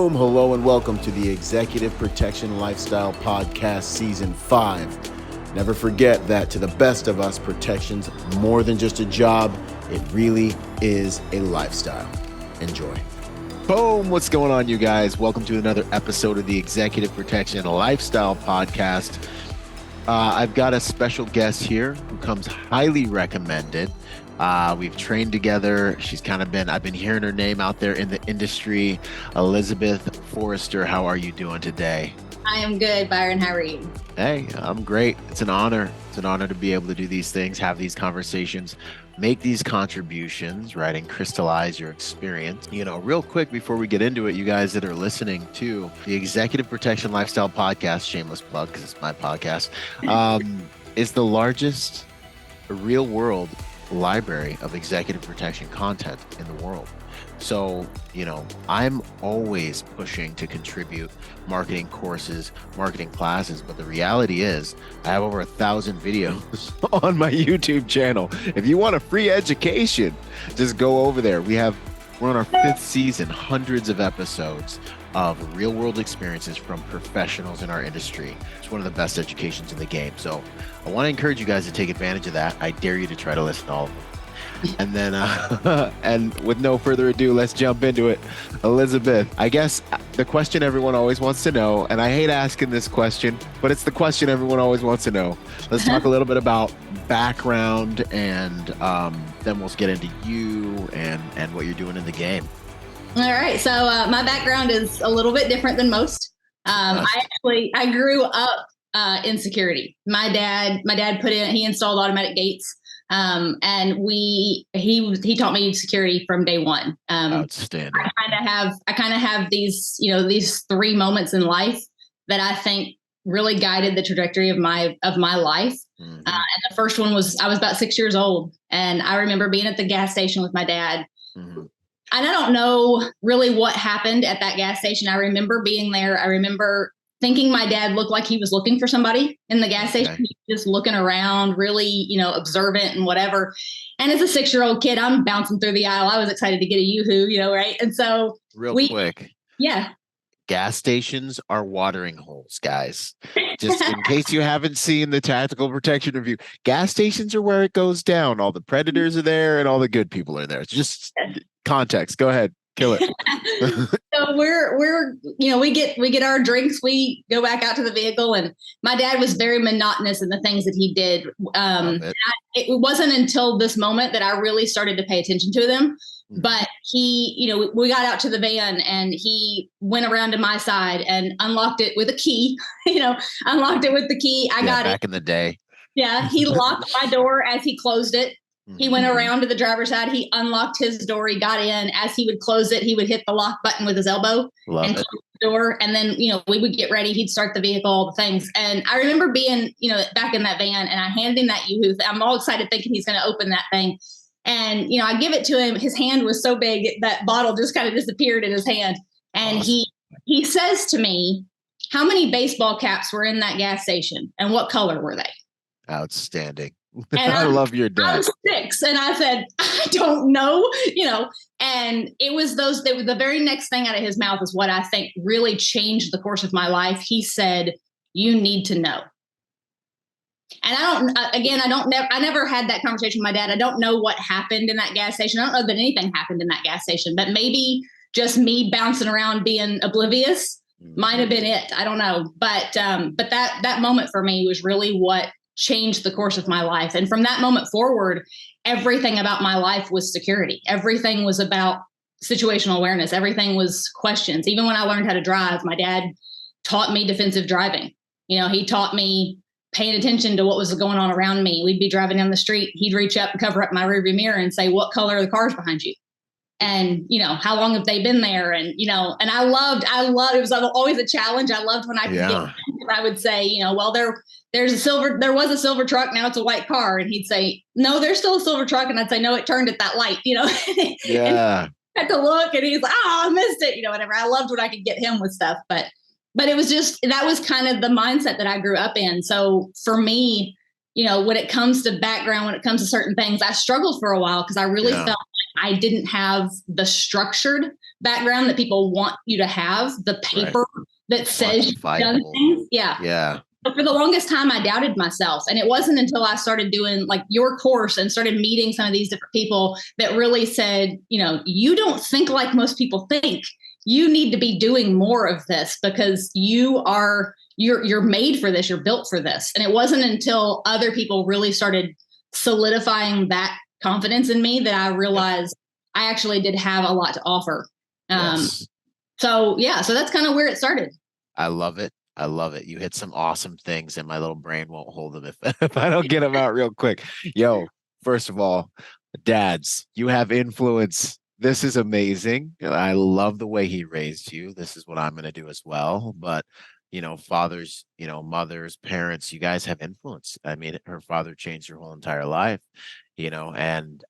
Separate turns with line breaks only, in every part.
Boom, hello and welcome to the Executive Protection Lifestyle Podcast Season 5. Never forget that to the best of us, protection's more than just a job. It really is a lifestyle. Enjoy. Boom, what's going on, you guys? Welcome to another episode of the Executive Protection Lifestyle Podcast. I've got a special guest here who comes highly recommended. We've trained together. I've been hearing her name out there in the industry. Elizabeth Forrester, how are you doing today?
I am good, Byron. How are you?
Hey, I'm great. It's an honor. It's an honor to be able to do these things, have these conversations, make these contributions, right, and crystallize your experience. You know, real quick before we get into it, you guys that are listening to the Executive Protection Lifestyle Podcast, shameless plug because it's my podcast, is the largest real-world library of executive protection content in the world. So, you know, I'm always pushing to contribute marketing courses, marketing classes, but the reality is I have over 1,000 videos on my YouTube channel. If you want a free education, just go over there. We're on our 5th season, hundreds of episodes of real world experiences from professionals in our industry. It's one of the best educations in the game. So I want to encourage you guys to take advantage of that. I dare you to try to listen to all of them. And then, and with no further ado, let's jump into it. Elizabeth, I guess the question everyone always wants to know, and I hate asking this question, but it's the question everyone always wants to know. Let's talk a little bit about background, and then we'll get into you and what you're doing in the game.
All right. So my background is a little bit different than most. I grew up in security. My dad he installed automatic gates. And he taught me security from day one.
Outstanding.
I kind of have these 3 moments in life that I think really guided the trajectory of my life. Mm-hmm. And the first one was, I was about 6 years old, and I remember being at the gas station with my dad. Mm-hmm. And I don't know really what happened at that gas station. I remember being there. I remember thinking my dad looked like he was looking for somebody in the gas station, just looking around, really, observant and whatever. And as a 6-year-old kid, I'm bouncing through the aisle. I was excited to get a yoo-hoo, right? And so
quick.
Yeah.
Gas stations are watering holes, guys. Just in case you haven't seen the Tactical Protection Review, gas stations are where it goes down. All the predators are there and all the good people are there. It's just context. Go ahead. Kill it.
So we get our drinks. We go back out to the vehicle, and my dad was very monotonous in the things that he did. It wasn't until this moment that I really started to pay attention to them. Mm-hmm. But we got out to the van, and he went around to my side and unlocked it with a key. Unlocked it with the key. I got it
back in the day.
Yeah, he locked my door as he closed it. He went around to the driver's side. He unlocked his door. He got in. As he would close it, he would hit the lock button with his elbow and close the door. And then, we would get ready. He'd start the vehicle, all the things. And I remember being, back in that van, and I handed him that yoo-hoo. I'm all excited thinking he's going to open that thing. And, I give it to him. His hand was so big that bottle just kind of disappeared in his hand. And awesome. He says to me, "How many baseball caps were in that gas station, and what color were they?"
Outstanding. And I love your dad.
I was 6, and I said, "I don't know," and it was the very next thing out of his mouth is what I think really changed the course of my life. He said, "You need to know." And I never had that conversation with my dad. I don't know what happened in that gas station. I don't know that anything happened in that gas station, but maybe just me bouncing around being oblivious might have been it. I don't know. But that moment for me was really what changed the course of my life. And from that moment forward, everything about my life was security. Everything was about situational awareness. Everything was questions. Even when I learned how to drive, my dad taught me defensive driving. He taught me paying attention to what was going on around me. We'd be driving down the street. He'd reach up and cover up my rearview mirror and say, "What color are the cars behind you? And, how long have they been there?" And, and I loved, it was always a challenge. I loved when I could get, I would say, "Well, there was a silver truck. Now it's a white car." And he'd say, "No, there's still a silver truck." And I'd say, "No, it turned at that light,"
Yeah.
And I had to look, and he's like, "Oh, I missed it." Whatever. I loved when I could get him with stuff, but it was just, that was kind of the mindset that I grew up in. So for me, when it comes to background, when it comes to certain things, I struggled for a while because I really felt like I didn't have the structured background that people want you to have, the paper that says you've done things.
Yeah.
But for the longest time, I doubted myself. And it wasn't until I started doing like your course and started meeting some of these different people that really said, you don't think like most people think. You need to be doing more of this because you're made for this. You're built for this. And it wasn't until other people really started solidifying that confidence in me that I realized I actually did have a lot to offer. So that's kind of where it started.
I love it. You hit some awesome things and my little brain won't hold them if I don't get them out real quick. Yo, first of all, dads, you have influence. This is amazing. I love the way he raised you. This is what I'm going to do as well. But, fathers, mothers, parents, you guys have influence. I mean, her father changed her whole entire life, and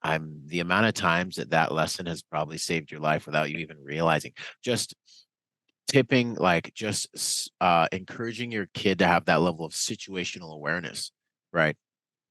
the amount of times that lesson has probably saved your life without you even realizing. Just tipping, encouraging your kid to have that level of situational awareness, right?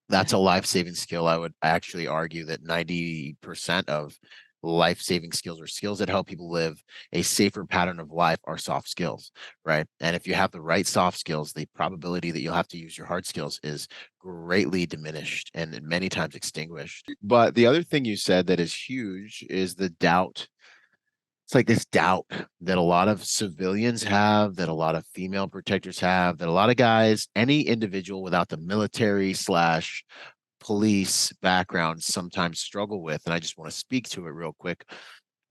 That's a life-saving skill. I would actually argue that 90% of life-saving skills or skills that help people live a safer pattern of life are soft skills, right? And if you have the right soft skills, the probability that you'll have to use your hard skills is greatly diminished and many times extinguished. But the other thing you said that is huge is the doubt. It's like this doubt that a lot of civilians have, that a lot of female protectors have, that a lot of guys, any individual without the military/police background sometimes struggle with. And I just want to speak to it real quick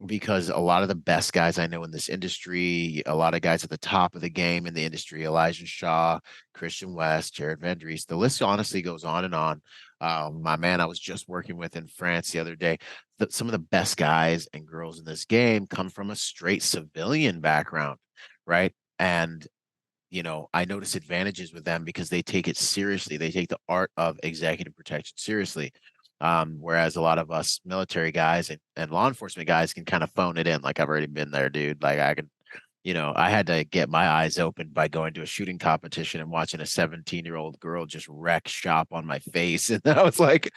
because a lot of the best guys I know in this industry, a lot of guys at the top of the game in the industry, Elijah Shaw, Christian West, Jared Van Dries, the list honestly goes on and on. My man I was just working with in France the other day, some of the best guys and girls in this game come from a straight civilian background, right? And I notice advantages with them because they take it seriously. They take the art of executive protection seriously. Whereas a lot of us military guys and law enforcement guys can kind of phone it in. Like, I've already been there, dude. Like, I can, I had to get my eyes opened by going to a shooting competition and watching a 17-year-old girl just wreck shop on my face. And I was like,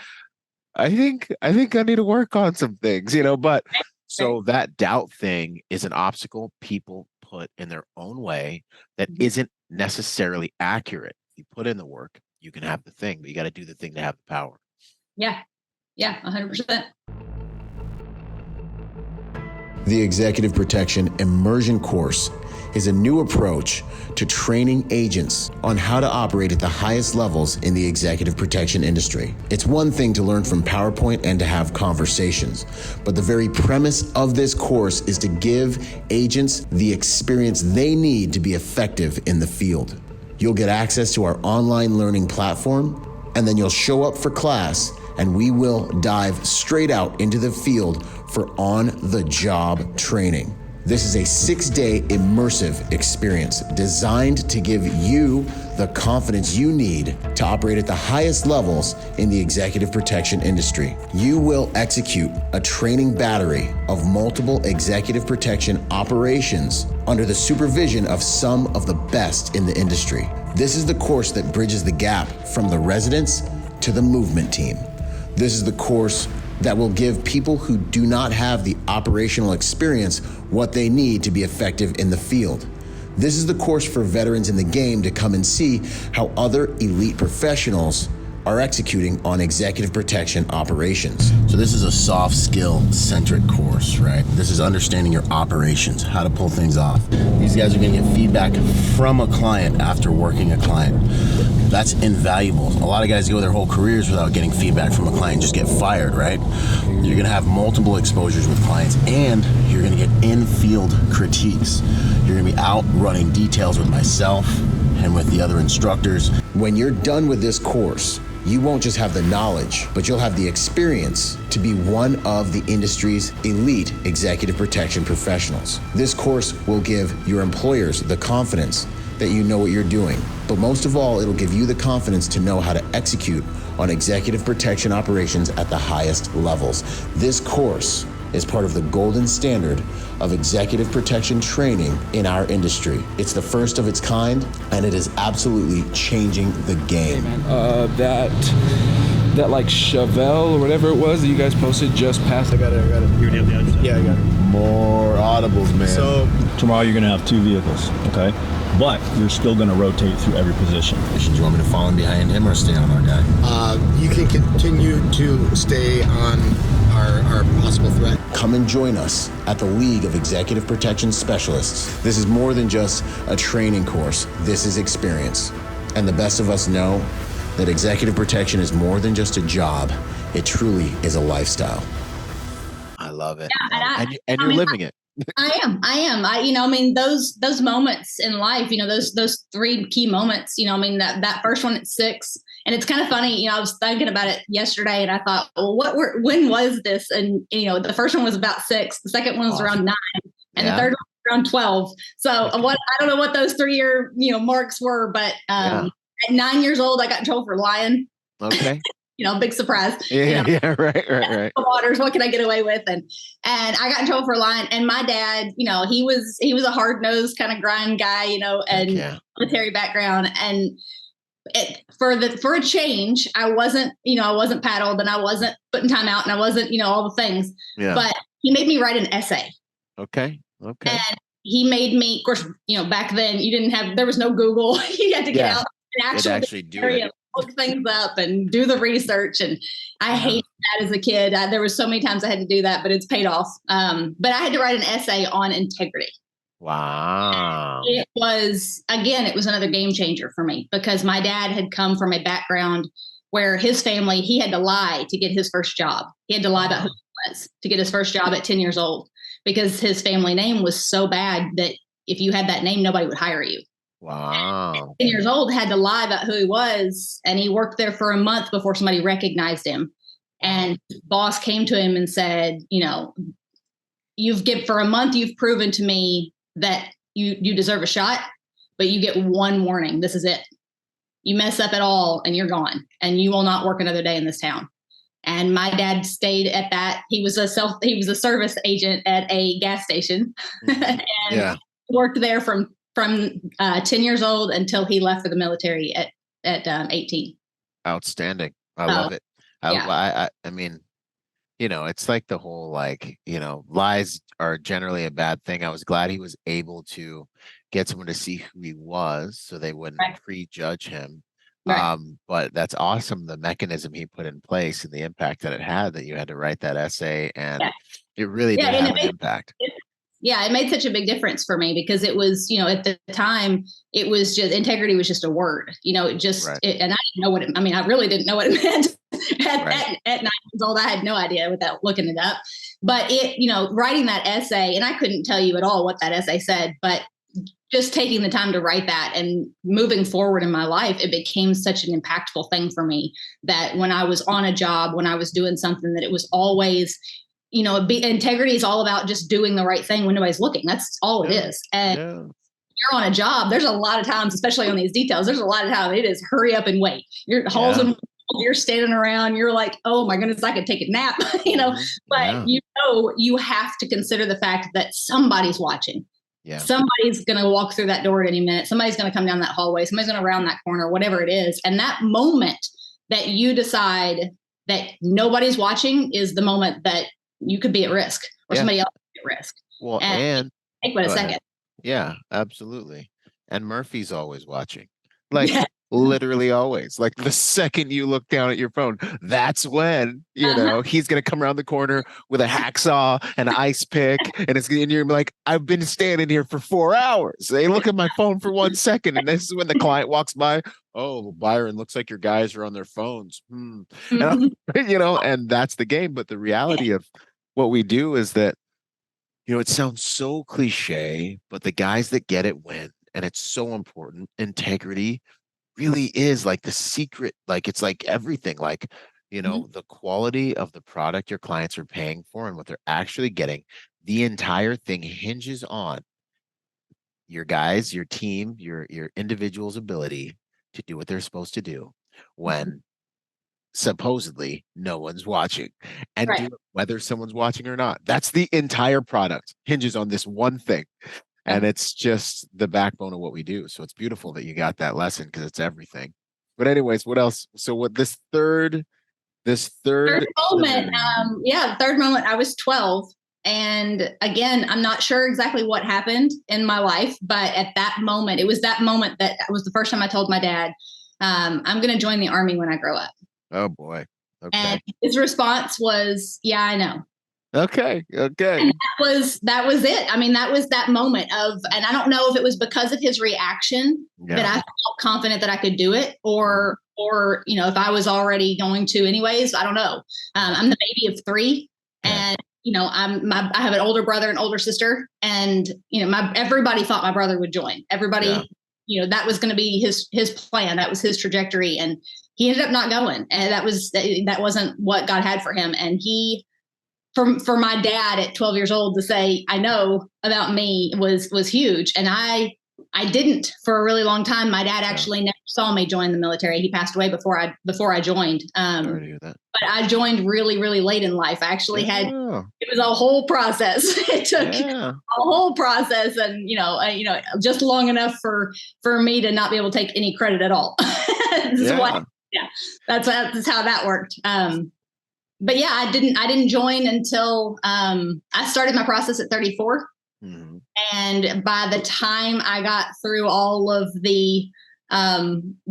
I think I need to work on some things, but so that doubt thing is an obstacle people put in their own way that isn't necessarily accurate. If you put in the work, you can have the thing, but you got to do the thing to have the power.
Yeah. 100%.
The Executive Protection Immersion Course is a new approach to training agents on how to operate at the highest levels in the executive protection industry. It's one thing to learn from PowerPoint and to have conversations, but the very premise of this course is to give agents the experience they need to be effective in the field. You'll get access to our online learning platform, and then you'll show up for class and we will dive straight out into the field for on-the-job training. This is a 6-day immersive experience designed to give you the confidence you need to operate at the highest levels in the executive protection industry. You will execute a training battery of multiple executive protection operations under the supervision of some of the best in the industry. This is the course that bridges the gap from the residents to the movement team. This is the course that will give people who do not have the operational experience what they need to be effective in the field. This is the course for veterans in the game to come and see how other elite professionals are executing on executive protection operations. So this is a soft skill centric course, right? This is understanding your operations, how to pull things off. These guys are gonna get feedback from a client after working a client. That's invaluable. A lot of guys go their whole careers without getting feedback from a client, just get fired, right? You're gonna have multiple exposures with clients and you're gonna get in-field critiques. You're gonna be out running details with myself and with the other instructors. When you're done with this course, you won't just have the knowledge, but you'll have the experience to be one of the industry's elite executive protection professionals. This course will give your employers the confidence that you know what you're doing. But most of all, it'll give you the confidence to know how to execute on executive protection operations at the highest levels. This course is part of the golden standard of executive protection training in our industry. It's the first of its kind, and it is absolutely changing the game.
Hey man, that like Chevelle or whatever it was that you guys posted just passed.
I got it. You already have the other stuff?
Yeah, I got it.
More audibles, man.
So tomorrow you're going to have 2 vehicles, okay? But you're still going to rotate through every position.
Do you want me to fall in behind him or stay on our guy?
You can continue to stay on our possible threat.
Come and join us at the League of Executive Protection Specialists. This is more than just a training course. This is experience. And the best of us know that executive protection is more than just a job. It truly is a lifestyle.
I love it.
Yeah,
and you're living it.
I am. Those moments in life, those 3 key moments, that first one at 6. And it's kind of funny, I was thinking about it yesterday and I thought, well, when was this? And, the first one was about 6. The second one was around 9 and the third one was around 12. So I don't know what those 3-year, marks were, but at 9 years old, I got in trouble for lying.
Okay.
Big surprise.
Yeah, right.
Waters, what can I get away with? And I got in trouble for lying. And my dad, he was a hard nosed kind of grind guy, and military background. And for a change, I wasn't paddled and I wasn't putting time out and I wasn't, all the things. Yeah. But he made me write an essay.
Okay.
And he made me, of course, back then there was no Google. You had to get out and actually do it. Look things up and do the research. And I hated that as a kid. There was so many times I had to do that, but it's paid off. But I had to write an essay on integrity.
Wow.
And it was another game changer for me because my dad had come from a background where his family, he had to lie to get his first job. He had to lie about who he was to get his first job at 10 years old because his family name was so bad that if you had that name, nobody would hire you.
Wow.
10 years old, had to lie about who he was. And he worked there for a month before somebody recognized him. And boss came to him and said, for a month, you've proven to me that you deserve a shot, but you get 1 warning. This is it. You mess up at all and you're gone and you will not work another day in this town. And my dad stayed at that. He was a service agent at a gas station and worked there from 10 years old until he left for the military at 18.
Outstanding. I love it. I mean, it's like the whole, lies are generally a bad thing. I was glad he was able to get someone to see who he was so they wouldn't prejudge him. Right. But that's awesome. The mechanism he put in place and the impact that it had, that you had to write that essay and it really did have an impact.
It made such a big difference for me because it was, at the time, it was just, integrity was just a word, and I didn't know what I really didn't know what it meant at 9 years old. I had no idea without looking it up, but writing that essay, and I couldn't tell you at all what that essay said, but just taking the time to write that and moving forward in my life, it became such an impactful thing for me that when I was on a job, when I was doing something, that it was always, integrity is all about just doing the right thing when nobody's looking. That's all it is. And you're on a job, there's a lot of times, especially on these details, there's a lot of time it is hurry up and wait. You're standing around, you're like, oh my goodness, I could take a nap, but you have to consider the fact that somebody's watching. Yeah. Somebody's going to walk through that door at any minute. Somebody's going to come down that hallway. Somebody's going to round that corner, whatever it is. And that moment that you decide that nobody's watching is the moment that you could be at risk or somebody else could be at risk.
Well, and
take a second.
Yeah, absolutely. And Murphy's always watching. Literally always. Like the second you look down at your phone, that's when, he's going to come around the corner with a hacksaw and an ice pick. And you're like, I've been standing here for 4 hours. They look at my phone for 1 second. And this is when the client walks by. Oh, Byron, looks like your guys are on their phones. And, and that's the game. But the reality of what we do is that, it sounds so cliche, but the guys that get it win. And it's so important. Integrity really is like the secret, it's like everything, the quality of the product your clients are paying for and what they're actually getting. The entire thing hinges on your guys, your team, your individual's ability to do what they're supposed to do when supposedly no one's watching, and do it whether someone's watching or not. That's the entire product hinges on this one thing. And it's just the backbone of what we do. So it's beautiful that you got that lesson because it's everything. But anyways, what else? So what this third
moment, the third moment, I was 12 And again, I'm not sure exactly what happened in my life, but at that moment, it was that moment that was the first time I told my dad, I'm going to join the Army when I grow up.
Oh boy. Okay.
And his response was, yeah, I know.
Okay. Okay.
And that was it. I mean, that was that moment of, and I don't know if it was because of his reaction that I felt confident that I could do it, or, if I was already going to anyways, I don't know. I'm the baby of 3, and, I have an older brother and older sister, and, everybody thought my brother would join. Everybody, that was going to be his plan. That was his trajectory. And he ended up not going. And that wasn't what God had for him. And for my dad at 12 years old to say, I know about me was huge. And I didn't for a really long time. My dad actually never saw me join the military. He passed away before I joined.
Sorry to hear that.
But I joined really, really late in life. I actually it was a whole process. It took a whole process, and just long enough for me to not be able to take any credit at all. That's how that worked. But yeah, I didn't join until I started my process at 34. Mm-hmm. And by the time I got through all of the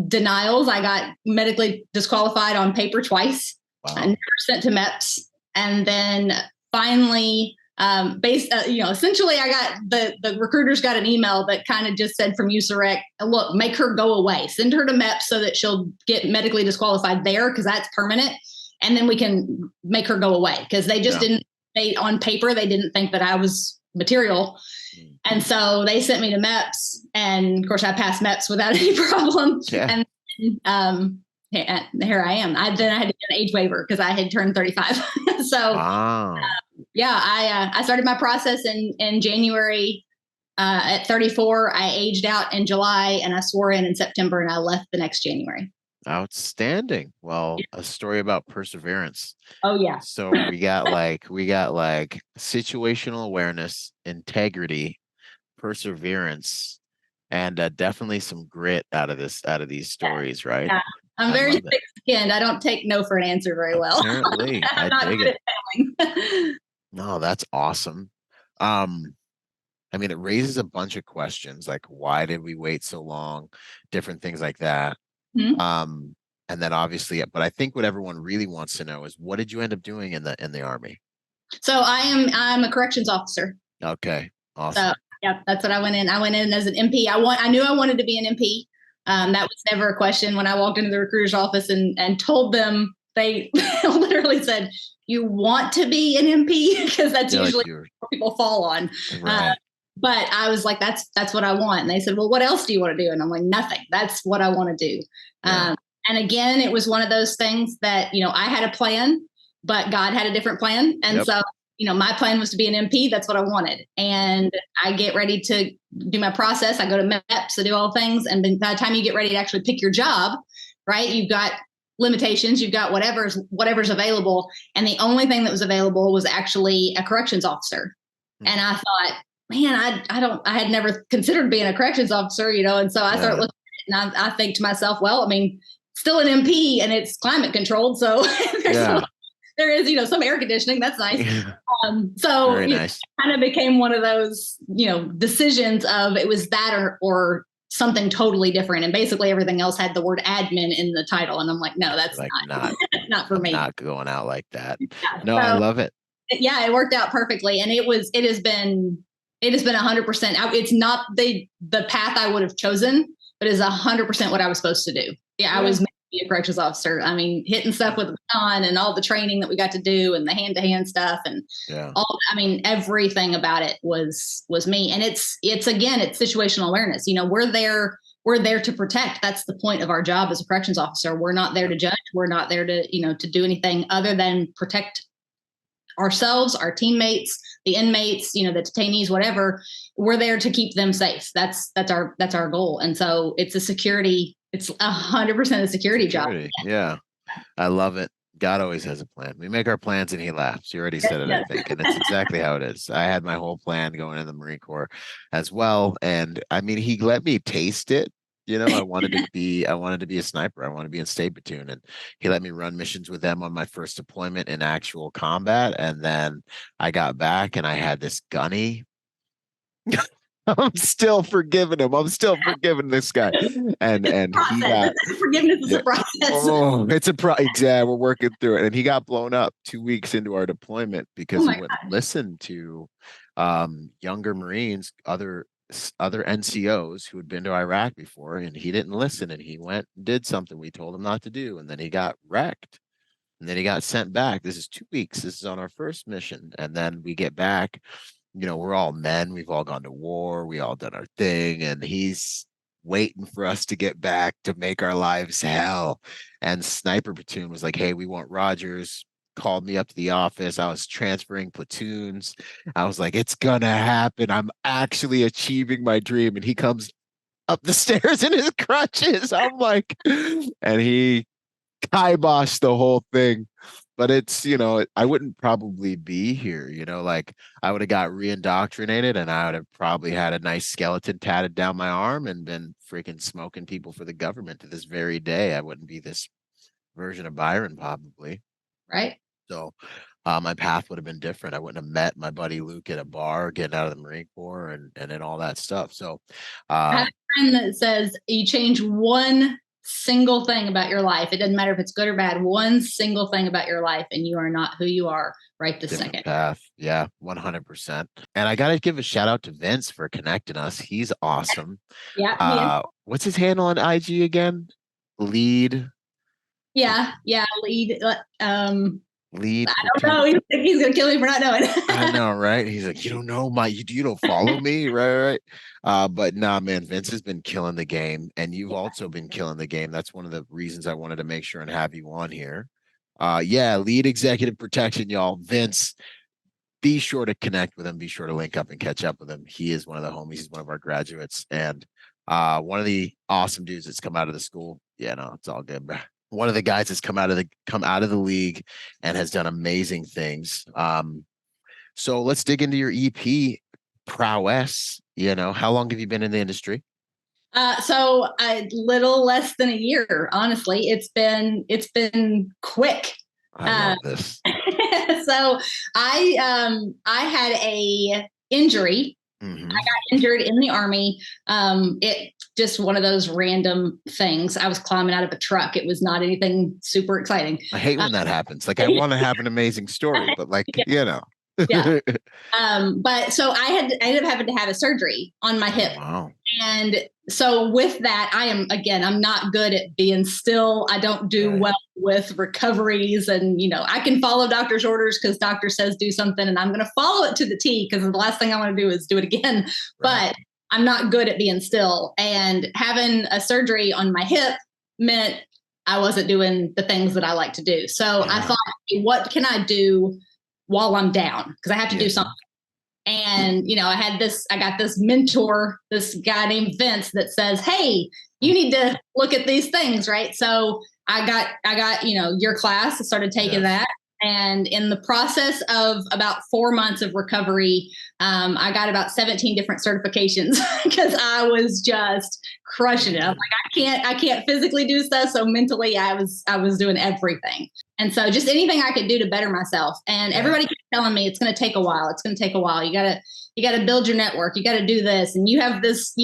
denials, I got medically disqualified on paper twice. Wow. I never sent to MEPS. And then finally, essentially I got the recruiters got an email that kind of just said from USAREC, look, make her go away, send her to MEPS so that she'll get medically disqualified there, because that's permanent. And then we can make her go away, because they just on paper, they didn't think that I was material. And so they sent me to MEPS, and of course I passed MEPS without any problem. Yeah. And here I am. Then I had to get an age waiver because I had turned 35. So I started my process in January. At 34, I aged out in July, and I swore in September, and I left the next January.
Outstanding. Well, a story about perseverance.
Oh yeah.
So we got like situational awareness, integrity, perseverance, and definitely some grit out of these stories, right? Yeah.
I'm very thick-skinned. I don't take no for an answer very well.
Apparently, I dig it. No, that's awesome. I mean, it raises a bunch of questions, like why did we wait so long? Different things like that. Mm-hmm. And then obviously, but I think what everyone really wants to know is, what did you end up doing in the Army?
So I'm a corrections officer.
Okay. Awesome.
So yeah, that's what I went in. I went in as an MP. I knew I wanted to be an MP. That was never a question. When I walked into the recruiter's office and told them, they literally said, you want to be an MP? Because that's usually what people fall on. Right. But I was like, that's what I want. And they said, well, what else do you want to do? And I'm like, nothing. That's what I want to do. Yeah. And again, it was one of those things that, I had a plan, but God had a different plan. And so, my plan was to be an MP. That's what I wanted. And I get ready to do my process. I go to MEPS to do all things. And then by the time you get ready to actually pick your job, right, you've got limitations, you've got whatever's available. And the only thing that was available was actually a corrections officer. Mm-hmm. And I thought, man, I had never considered being a corrections officer, and so I started looking at it, and I think to myself, well, I mean, still an MP, and it's climate controlled. So there is, some air conditioning. That's nice. So nice. It kind of became one of those, decisions of it was that or something totally different. And basically everything else had the word admin in the title. And I'm like, no, that's like not for me. Not
going out like that. Yeah, no, so, I love it.
Yeah, it worked out perfectly. And it has been 100%. It's not the path I would have chosen, but it's 100% what I was supposed to do. Yeah, I was meant to be a corrections officer. I mean, hitting stuff with the baton and all the training that we got to do and the hand-to-hand stuff and everything about it was me. And it's situational awareness. We're there to protect. That's the point of our job as a corrections officer. We're not there to judge. We're not there to do anything other than protect ourselves, our teammates, the inmates, the detainees, whatever. We're there to keep them safe. That's our goal. And so it's 100% a security job.
Yeah. I love it. God always has a plan. We make our plans and he laughs. You already said it, I think. And it's exactly how it is. I had my whole plan going in the Marine Corps as well. And I mean, he let me taste it I wanted to be a sniper. I wanted to be in state platoon, and he let me run missions with them on my first deployment in actual combat. And then I got back and I had this gunny. I'm still forgiving him. I'm still forgiving this guy. And he got
forgiveness is
yeah.
a process.
Oh, it's a yeah, we're working through it. And he got blown up 2 weeks into our deployment because he wouldn't listen to younger Marines, other NCOs who had been to Iraq before, and he didn't listen, and he went and did something we told him not to do, and then he got wrecked. And then he got sent back. This is 2 weeks. This is on our first mission. And then we get back, we're all men. We've all gone to war. We all done our thing. And he's waiting for us to get back to make our lives hell. And Sniper Platoon was like, hey, we want Rodgers. Called me up to the office. I was transferring platoons. I was like, it's gonna happen. I'm actually achieving my dream. And he comes up the stairs in his crutches. I'm like, and he kiboshed the whole thing. But it's, I wouldn't probably be here, like I would have got reindoctrinated and I would have probably had a nice skeleton tatted down my arm and been freaking smoking people for the government to this very day. I wouldn't be this version of Byron, probably.
Right.
So my path would have been different. I wouldn't have met my buddy Luke at a bar, getting out of the Marine Corps and then all that stuff. So
I have a friend that says you change one single thing about your life. It doesn't matter if it's good or bad. One single thing about your life, and you are not who you are right this second.
Path. Yeah, 100%. And I got to give a shout out to Vince for connecting us. He's awesome.
Yeah.
What's his handle on IG again? Lead.
Yeah. Lead.
Lead.
I don't know. He's gonna kill me for not knowing.
I know, right? He's like, you don't know you don't follow me, right? But nah, man, Vince has been killing the game, and you've also been killing the game. That's one of the reasons I wanted to make sure and have you on here. Lead executive protection, y'all. Vince, be sure to connect with him. Be sure to link up and catch up with him. He is one of the homies. He's one of our graduates, and one of the awesome dudes that's come out of the school. Yeah, no, it's all good, bro. One of the guys that's come out of the league and has done amazing things. So let's dig into your EP prowess. How long have you been in the industry?
So a little less than a year, honestly. It's been quick.
I love this.
So I had a injury.
Mm-hmm.
I got injured in the Army. It just one of those random things. I was climbing out of a truck. It was not anything super exciting.
I hate when that happens. Like I want to have an amazing story, but
Yeah. But so I ended up having to have a surgery on my hip.
Wow.
And so with that, I'm not good at being still. I don't do well with recoveries, and, I can follow doctor's orders because doctor says do something and I'm going to follow it to the T because the last thing I want to do is do it again. Right. But I'm not good at being still, and having a surgery on my hip meant I wasn't doing the things that I like to do. So I thought, hey, what can I do while I'm down? Because I have to do something. And, I got this mentor, this guy named Vince that says, hey, you need to look at these things. Right. So I got, your class. I started taking that. And in the process of about 4 months of recovery, I got about 17 different certifications because I was just crushing it. I'm like, I can't physically do stuff. So mentally I was doing everything. And so just anything I could do to better myself. And everybody kept telling me it's going to take a while. It's going to take a while. You gotta build your network. You got to do this. And you have this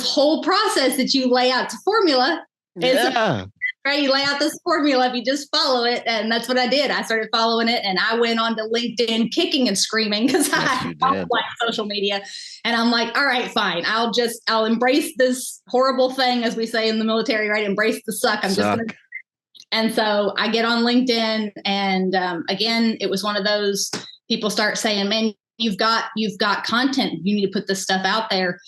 whole process that you lay out. It's a formula. Right? You lay out this formula if you just follow it. And that's what I did. I started following it, and I went on to LinkedIn kicking and screaming because I don't like social media. And I'm like, all right, fine. I'll embrace this horrible thing, as we say in the military, right? Embrace the suck. And so I get on LinkedIn, and again, it was one of those people start saying, man, you've got content. You need to put this stuff out there.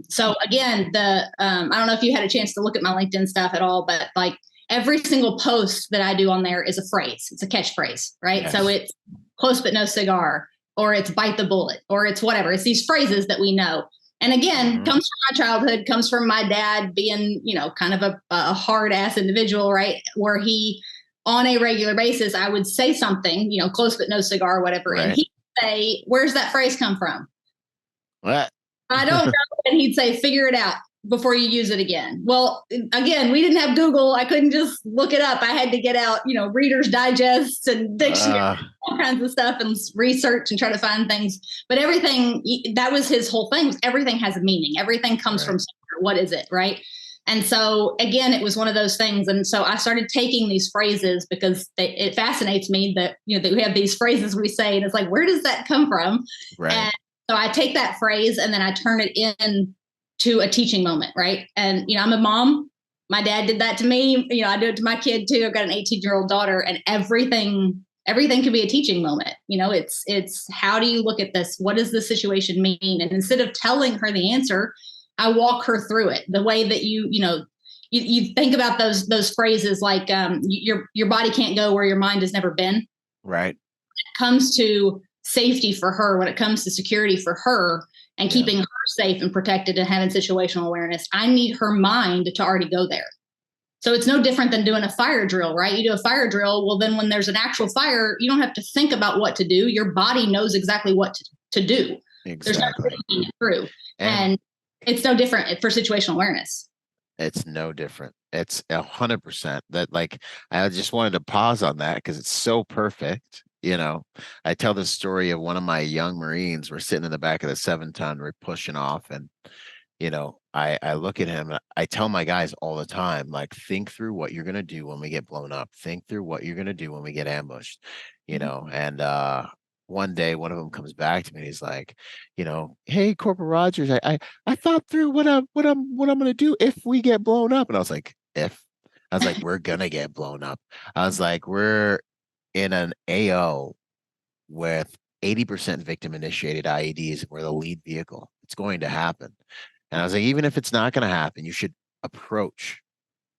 So again, I don't know if you had a chance to look at my LinkedIn stuff at all, but like every single post that I do on there is a phrase. It's a catchphrase, right? Yes. So it's close but no cigar, or it's bite the bullet, or it's whatever. It's these phrases that we know. And again, comes from my childhood, comes from my dad being, kind of a hard ass individual, right? Where he, on a regular basis, I would say something, close but no cigar, or whatever. Right. And he'd say, where's that phrase come from?
What?
I don't know. And he'd say, figure it out. before you use it again. Well, again, we didn't have Google. I couldn't just look it up. I had to get out, Reader's Digests and dictionaries, all kinds of stuff, and research and try to find things. But everything, that was his whole thing. Everything has a meaning. Everything comes from somewhere. What is it, right? And so, again, it was one of those things. And so I started taking these phrases because it fascinates me that, that we have these phrases we say, and it's like, where does that come from?
Right.
And so I take that phrase and then I turn it in to a teaching moment, right? And, I'm a mom. My dad did that to me. I do it to my kid too. I've got an 18-year-old daughter, and everything can be a teaching moment. It's how do you look at this? What does the situation mean? And instead of telling her the answer, I walk her through it the way that you think about those phrases like your body can't go where your mind has never been.
Right.
When it comes to safety for her, when it comes to security for her and keeping her safe and protected and having situational awareness, I need her mind to already go there. So it's no different than doing a fire drill, right? You do a fire drill. Well, then when there's an actual fire, you don't have to think about what to do. Your body knows exactly what to do.
Exactly.
There's no thinking it through. And it's no different for situational awareness.
It's no different. It's 100% that. Like, I just wanted to pause on that because it's so perfect. I tell this story of one of my young Marines. We're sitting in the back of the 7-ton, we're pushing off, and I look at him. I tell my guys all the time, like, think through what you're gonna do when we get blown up. Think through what you're gonna do when we get ambushed. And one day one of them comes back to me and he's like, hey, Corporal Rodgers, I thought through what I'm gonna do if we get blown up. And I was like, we're gonna get blown up. I was like, we're in an AO with 80% victim initiated IEDs, and we're the lead vehicle. It's going to happen. And I was like, even if it's not going to happen, you should approach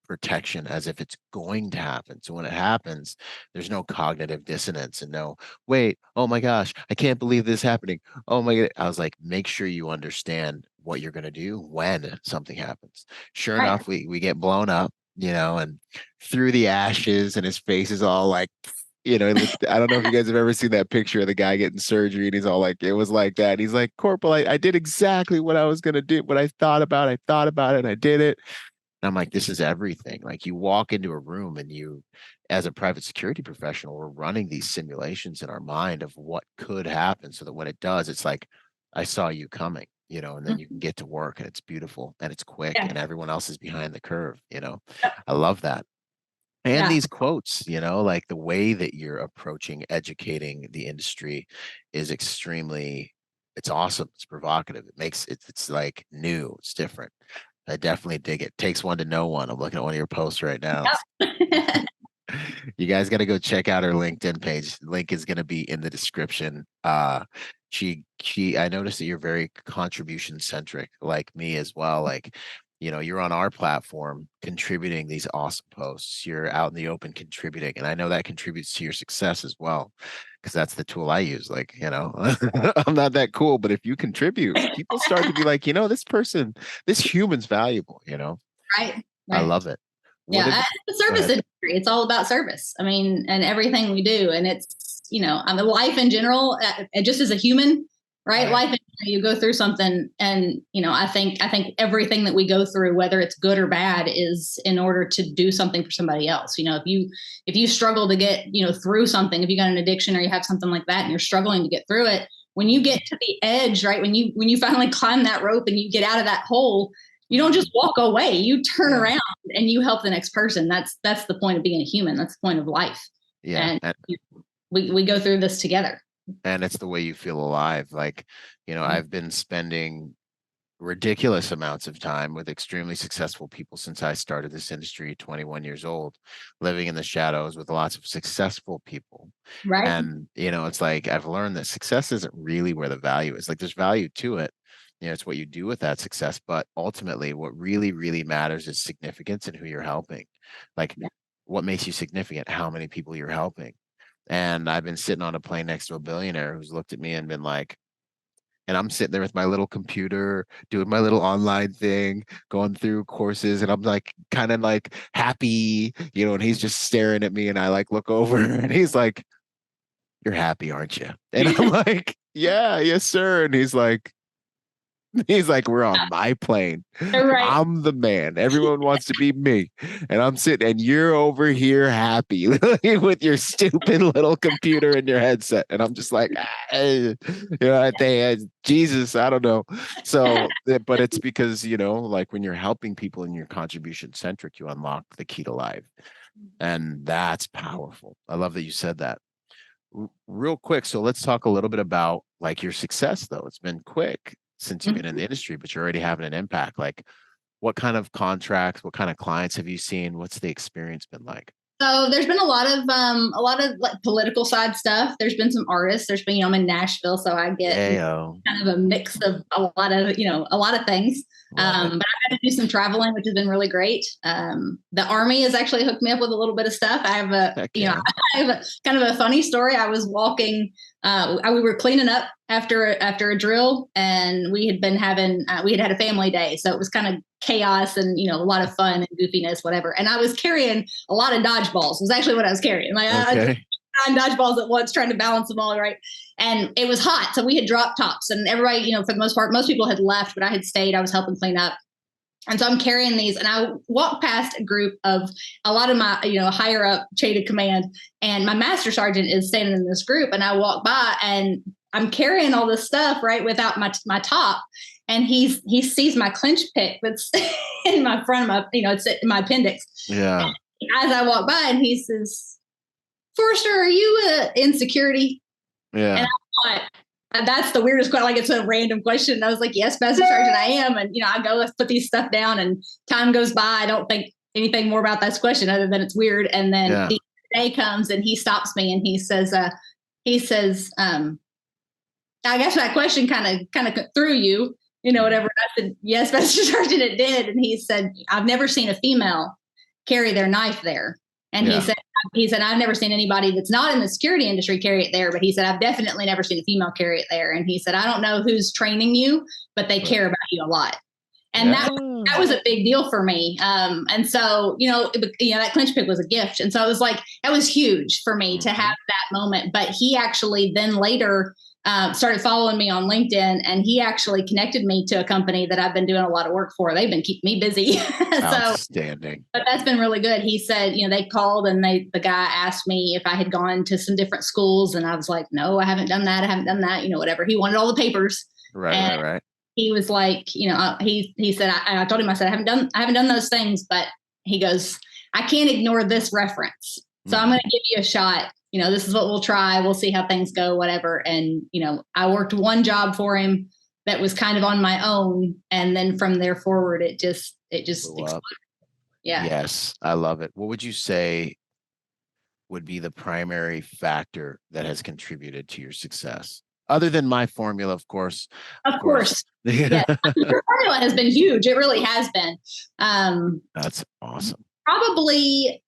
protection as if it's going to happen. So when it happens, there's no cognitive dissonance and no, wait, oh my gosh, I can't believe this is happening. Oh my God. I was like, make sure you understand what you're going to do when something happens. Sure enough, we get blown up, and through the ashes, and his face is all like, I don't know if you guys have ever seen that picture of the guy getting surgery, and he's all like, it was like that. He's like, Corporal, I did exactly what I was going to do, what I thought about it, and I did it. And I'm like, this is everything. Like, you walk into a room and you, as a private security professional, we're running these simulations in our mind of what could happen so that when it does, it's like, I saw you coming, and then you can get to work and it's beautiful and it's quick and everyone else is behind the curve. I love that. And these quotes, like the way that you're approaching educating the industry is it's awesome. It's provocative. It makes it's like new. It's different. I definitely dig it. Takes one to know one. I'm looking at one of your posts right now.
Yep.
You guys got to go check out her LinkedIn page. Link is going to be in the description. She I noticed that you're very contribution centric, like me as well. Like, you're on our platform contributing these awesome posts. You're out in the open contributing. And I know that contributes to your success as well, because that's the tool I use. Like, I'm not that cool, but if you contribute, people start to be like, this human's valuable,
Right.
I love it.
The service industry, it's all about service. I mean, and everything we do. And it's, life in general, just as a human, right? Life, you go through something, and I think everything that we go through, whether it's good or bad, is in order to do something for somebody else. If you struggle to get through something, if you got an addiction or you have something like that, and you're struggling to get through it, when you get to the edge, right, when you finally climb that rope and you get out of that hole, you don't just walk away. You turn around and you help the next person. That's the point of being a human. That's the point of life.
Yeah,
and we go through this together.
And it's the way you feel alive. Like, I've been spending ridiculous amounts of time with extremely successful people since I started this industry, 21 years old, living in the shadows with lots of successful people.
Right.
And, it's like, I've learned that success isn't really where the value is. Like, there's value to it. It's what you do with that success. But ultimately, what really, really matters is significance and who you're helping. Like, what makes you significant? How many people you're helping? And I've been sitting on a plane next to a billionaire who's looked at me and been like, and I'm sitting there with my little computer, doing my little online thing, going through courses, and I'm like, kind of like happy, and he's just staring at me, and I like look over and he's like, you're happy, aren't you? And I'm like, yeah, yes, sir. And he's like, He's like, we're on my plane.
Right.
I'm the man. Everyone wants to be me. And I'm sitting, and you're over here happy with your stupid little computer and your headset. And I'm just like, Jesus, I don't know. So, but it's because, like when you're helping people and you're contribution centric, you unlock the key to life. And that's powerful. I love that you said that. Real quick. So let's talk a little bit about like your success, though. It's been quick since you've been in the industry, but you're already having an impact. Like, what kind of contracts, what kind of clients have you seen? What's the experience been like?
So there's been a lot of like political side stuff. There's been some artists. There's been, I'm in Nashville, so I get kind of a mix of a lot of things. But I've had to do some traveling, which has been really great. The Army has actually hooked me up with a little bit of stuff. I have I have a kind of a funny story. I was walking, we were cleaning up after a drill, and we had had a family day. So it was kind of chaos and, a lot of fun and goofiness, whatever. And I was carrying a lot of dodgeballs was actually what I was carrying. Like I 9 dodgeballs at once, trying to balance them all right. And it was hot. So we had dropped tops, and everybody, for the most part, most people had left, but I had stayed. I was helping clean up. And so I'm carrying these, and I walked past a group of a lot of my, higher up chain of command, and my master sergeant is standing in this group, and I walk by, and I'm carrying all this stuff right without my top, and he sees my clinch pick that's in my front of my, it's in my appendix.
Yeah.
And as I walk by, and he says, "Forrester, are you in security?"
Yeah.
And I thought, that's the weirdest question. Like, it's a random question. And I was like, "Yes, Master Sergeant, I am." And, I go, let's put these stuff down, and time goes by. I don't think anything more about this question other than it's weird. And then the day comes, and he stops me, and he says, I guess that question kind of threw you, whatever. And I said, "Yes, Master Sergeant, it did." And he said, "I've never seen a female carry their knife there." And he said, "I've never seen anybody that's not in the security industry carry it there." But he said, "I've definitely never seen a female carry it there." And he said, "I don't know who's training you, but they care about you a lot." And that was a big deal for me. And so, that clinch pick was a gift. And so it was like, that was huge for me to have that moment. But he actually then later started following me on LinkedIn, and he actually connected me to a company that I've been doing a lot of work for. They've been keeping me busy.
Outstanding.
But that's been really good. He said, they called, and the guy asked me if I had gone to some different schools, and I was like, "No, I haven't done that. I haven't done that." Whatever. He wanted all the papers.
Right.
He was like, he said, I told him, I said, I haven't done those things, but he goes, "I can't ignore this reference. So I'm going to give you a shot. This is what we'll try. We'll see how things go, whatever." And, I worked one job for him that was kind of on my own. And then from there forward, it just exploded. Yeah.
Yes. I love it. What would you say would be the primary factor that has contributed to your success? Other than my formula, of course.
Of course. Yeah. The formula has been huge. It really has been.
That's awesome.
Probably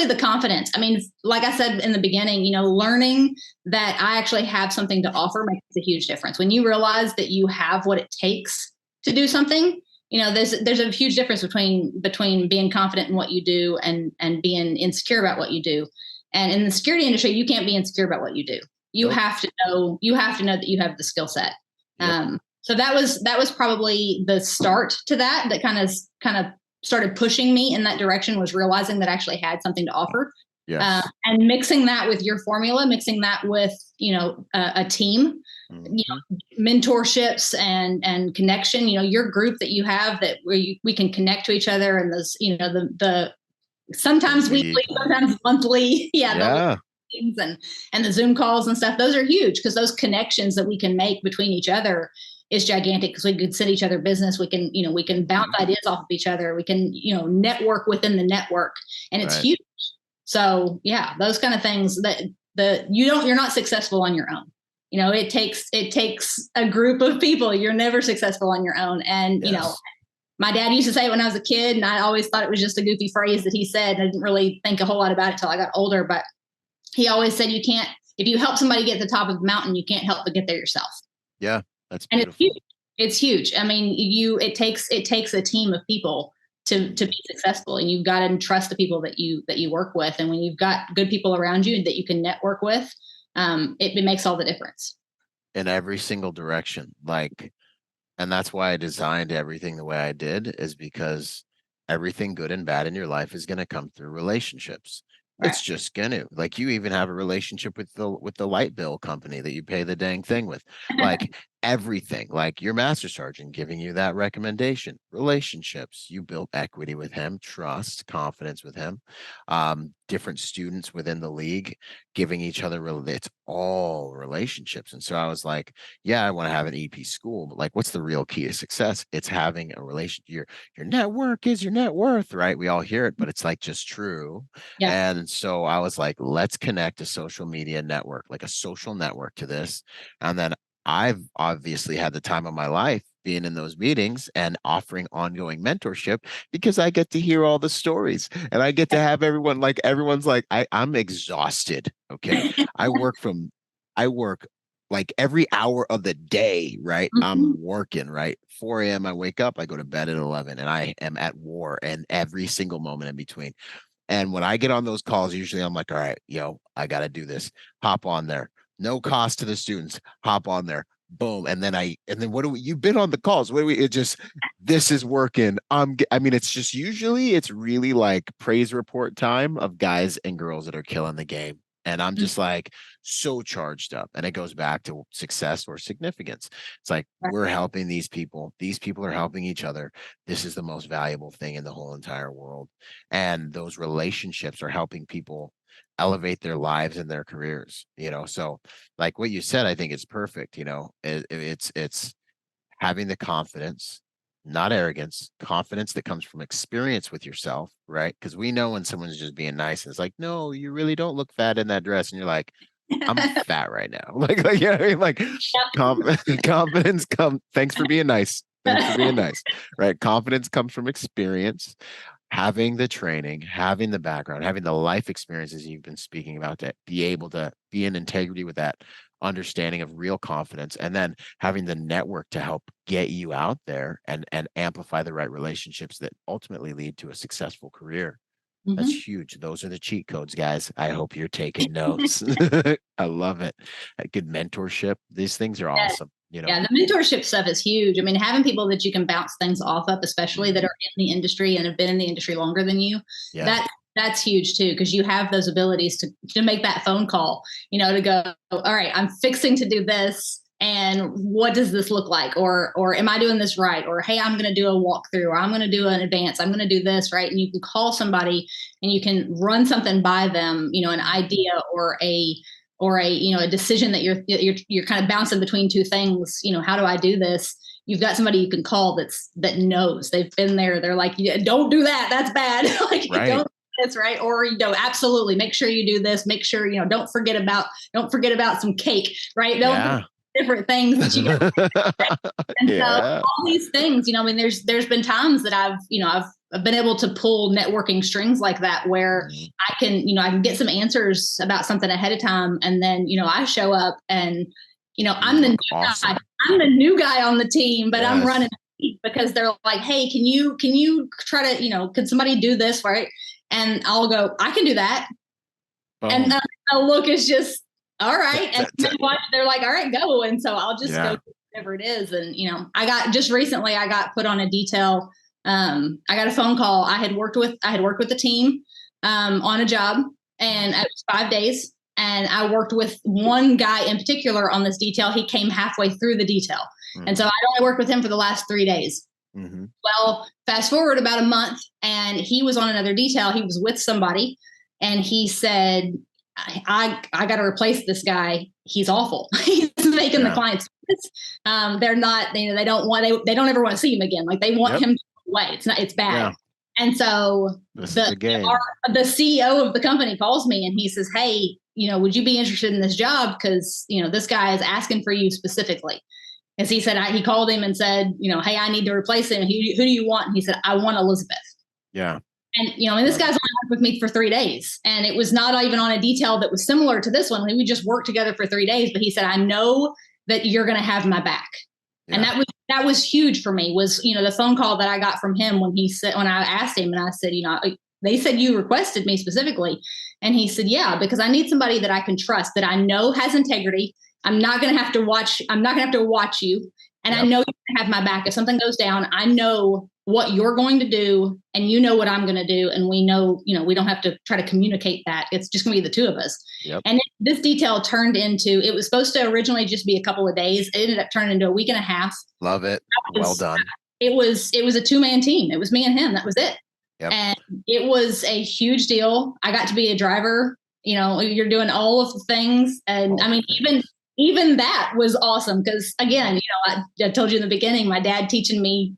the confidence. I mean, like I said in the beginning, learning that I actually have something to offer makes a huge difference. When you realize that you have what it takes to do something, there's a huge difference between being confident in what you do and being insecure about what you do. And in the security industry, you can't be insecure about what you do. You have to know that you have the skill set. Yep. So that was probably the start to that kind of started pushing me in that direction, was realizing that I actually had something to offer.
Yes.
And mixing that with your formula, mixing that with, a team, mentorships and connection, your group that you have that we can connect to each other, and those, the sometimes weekly, sometimes monthly. Yeah. And the Zoom calls and stuff, those are huge, because those connections that we can make between each other is gigantic, because we can send each other business. We can bounce ideas off of each other. We can, network within the network, and it's huge. So yeah, those kind of things that you're not successful on your own. It takes a group of people. You're never successful on your own. And, my dad used to say it when I was a kid, and I always thought it was just a goofy phrase that he said. I didn't really think a whole lot about it till I got older, but he always said, if you help somebody get to the top of the mountain, you can't help but get there yourself.
Yeah. That's beautiful.
And it's huge. I mean, it takes a team of people to be successful, and you've got to trust the people that you work with. And when you've got good people around you that you can network with, it makes all the difference.
In every single direction. Like, And that's why I designed everything the way I did, is because everything good and bad in your life is going to come through relationships.
Right.
It's just gonna, like, you even have a relationship with the light bill company that you pay the dang thing with. Like everything, like your master sergeant giving you that recommendation, relationships, you built equity with him, trust, confidence with him. Different students within the league giving each other, it's all relationships. And so I was like, yeah, I want to have an EP school, but like, what's the real key to success? It's having a relation. Your network is your net worth, right? We all hear it, but it's like just true.
Yeah.
And so I was like, let's connect a social media network, like a social network to this. And then I've obviously had the time of my life being in those meetings and offering ongoing mentorship, because I get to hear all the stories and I get to have everyone, like, everyone's like, I'm exhausted. Okay. I work like every hour of the day, right? I'm working, right? 4 a.m. I wake up, I go to bed at 11, and I am at war, and every single moment in between. And when I get on those calls, usually I'm like, all right, I got to do this. Hop on there. No cost to the students. Hop on there. Boom. And then what do we, you've been on the calls. What do we, it just, this is working. I mean, it's just, usually it's really like praise report time of guys and girls that are killing the game. And I'm just like so charged up. And it goes back to success or significance. It's like, we're helping these people. These people are helping each other. This is the most valuable thing in the whole entire world. And those relationships are helping people elevate their lives and their careers. So like what you said, I think it's perfect. It's having the confidence, not arrogance, confidence that comes from experience with yourself, right? Because we know when someone's just being nice, and it's like, no, you really don't look fat in that dress, and you're like, I'm fat right now. Like, you know what I mean? Like, confidence come. Thanks for being nice. Thanks for being nice. Right? Confidence comes from experience, having the training, having the background, having the life experiences you've been speaking about, to be able to be in integrity with that understanding of real confidence, and then having the network to help get you out there and amplify the right relationships that ultimately lead to a successful career. That's huge. Those are the cheat codes, guys. I hope you're taking notes. I love it. A good mentorship. These things are awesome.
Yeah, the mentorship stuff is huge. I mean, having people that you can bounce things off of, especially that are in the industry and have been in the industry longer than you, that's huge too, because you have those abilities to make that phone call, to go, all right, I'm fixing to do this. And what does this look like? Or am I doing this right? Or, hey, I'm going to do a walkthrough, or I'm going to do an advance. I'm going to do this, right? And you can call somebody and you can run something by them, an idea or a decision that you're kind of bouncing between two things. How do I do this? You've got somebody you can call that knows. They've been there. They're like, don't do that. That's bad. Like, right. Don't do this, right? Or absolutely make sure you do this. Make sure don't forget about some cake, right? Different things that you and so all these things, I mean, there's been times that I've been able to pull networking strings like that, where I can get some answers about something ahead of time, and then I show up and I'm the new guy. I'm the new guy on the team, but I'm running because they're like, hey, can you try to can somebody do this, right? And I'll go, I can do that, and the look is just, all right. And they're like, all right, go. And so I'll just go whatever it is. And, I got put on a detail. I got a phone call. I had worked with the team on a job, and it was 5 days. And I worked with one guy in particular on this detail. He came halfway through the detail. And so I only worked with him for the last 3 days. Well, fast forward about a month, and he was on another detail. He was with somebody, and he said, I got to replace this guy. He's awful. He's making the clients. They're not, they don't ever want to see him again. Like, they want him away. It's bad. Yeah. And so the CEO of the company calls me and he says, hey, would you be interested in this job? Because, this guy is asking for you specifically. As he said, he called him and said, hey, I need to replace him. Who do you want? And he said, I want Elizabeth. Yeah. And, and this guy's only worked with me for 3 days, and it was not even on a detail that was similar to this one. We just worked together for 3 days, but he said, I know that you're going to have my back. Yeah. And that was huge for me, was, the phone call that I got from him when I asked him, and I said, they said you requested me specifically. And he said, yeah, because I need somebody that I can trust, that I know has integrity. I'm not going to have to watch you. And I know you have my back. If something goes down, I know what you're going to do and you know what I'm going to do. And we know, we don't have to try to communicate that. It's just going to be the two of us.
Yep.
And this detail turned into, it was supposed to originally just be a couple of days. It ended up turning into a week and a half.
Love it. Well done.
It was a 2-man team. It was me and him. That was it.
Yep.
And it was a huge deal. I got to be a driver. You're doing all of the things. And even that was awesome. Because again, I told you in the beginning, my dad teaching me,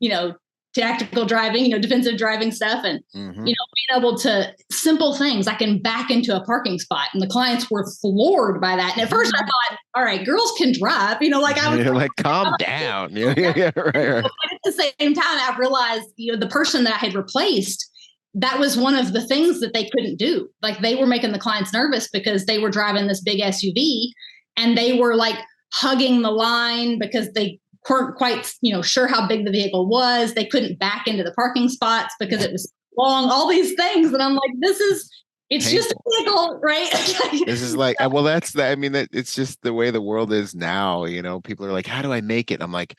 tactical driving, defensive driving stuff. And, being able to simple things, I can back into a parking spot, and the clients were floored by that. And at first I thought, all right, girls can drive, I was
like, calm down. Yeah, right.
But at the same time, I realized, the person that I had replaced, that was one of the things that they couldn't do. Like, they were making the clients nervous because they were driving this big SUV and they were like hugging the line because they weren't quite, sure how big the vehicle was. They couldn't back into the parking spots because it was long, all these things. And I'm like, it's just a vehicle, right?
This is like, well, that's it's just the way the world is now. People are like, how do I make it? I'm like,